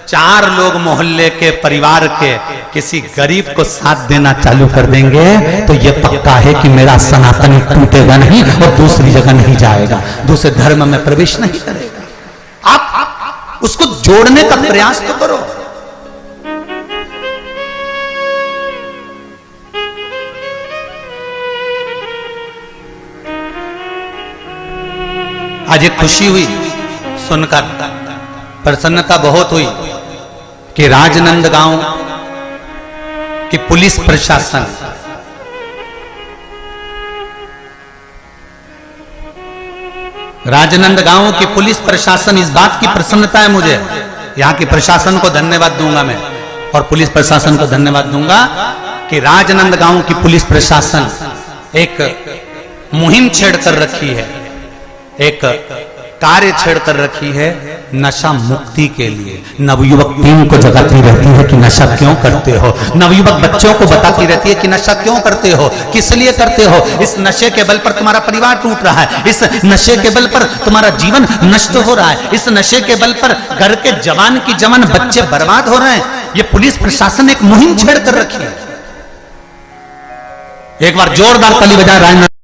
चार लोग मोहल्ले के, परिवार के किसी गरीब को साथ देना चालू कर देंगे तो यह पक्का है कि मेरा सनातन टूटेगा नहीं और दूसरी जगह नहीं जाएगा, दूसरे धर्म में प्रवेश नहीं करेगा। आप उसको जोड़ने का प्रयास तो करो। आज एक खुशी हुई सुनकर, प्रसन्नता बहुत हुई कि राजनांदगांव की पुलिस प्रशासन राजनांदगांव की पुलिस प्रशासन, इस बात की प्रसन्नता है मुझे, यहां के प्रशासन को धन्यवाद दूंगा मैं और पुलिस प्रशासन को धन्यवाद दूंगा कि राजनांदगांव की पुलिस प्रशासन एक मुहिम छेड़ कर रखी है, एक कार्य छेड़ कर रखी है नशा मुक्ति के लिए। नवयुवक टीम को जगाती रहती है कि नशा क्यों करते हो, नवयुवक बच्चों को बताती रहती है कि नशा क्यों करते हो, किस लिए करते हो। इस नशे के बल पर तुम्हारा परिवार टूट रहा है, इस नशे के बल पर तुम्हारा जीवन नष्ट हो रहा है, इस नशे के बल पर घर के जवान की जवान बच्चे बर्बाद हो रहे हैं। ये पुलिस प्रशासन एक मुहिम छेड़ कर रखी है। एक बार जोरदार ताली बजाएं राजनांदगांव।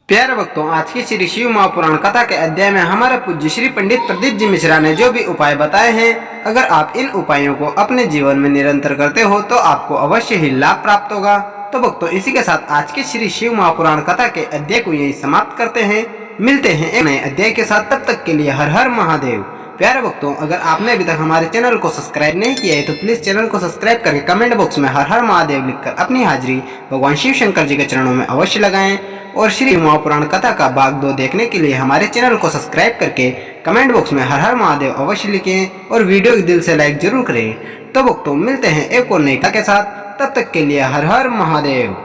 प्यारे भक्तों, आज की श्री शिव महापुराण कथा के अध्याय में हमारे पूज्य श्री पंडित प्रदीप जी मिश्रा ने जो भी उपाय बताए हैं, अगर आप इन उपायों को अपने जीवन में निरंतर करते हो तो आपको अवश्य ही लाभ प्राप्त होगा। तो भक्तों, इसी के साथ आज की श्री शिव महापुराण कथा के अध्याय को यही समाप्त करते हैं। मिलते हैं एक नए अध्याय के साथ, तब तक के लिए हर हर महादेव। प्यारे भक्तों, अगर आपने अभी तक हमारे चैनल को सब्सक्राइब नहीं किया है तो प्लीज चैनल को सब्सक्राइब करके कमेंट बॉक्स में हर हर महादेव लिखकर अपनी हाजिरी भगवान शिव शंकर जी के चरणों में अवश्य लगाएं। और श्री महापुराण कथा का भाग 2 देखने के लिए हमारे चैनल को सब्सक्राइब करके कमेंट बॉक्स में हर हर महादेव अवश्य लिखें और वीडियो को दिल से लाइक जरूर करें। तो भक्तों, मिलते हैं एक और नई कथा के साथ, तब तक के लिए हर हर महादेव।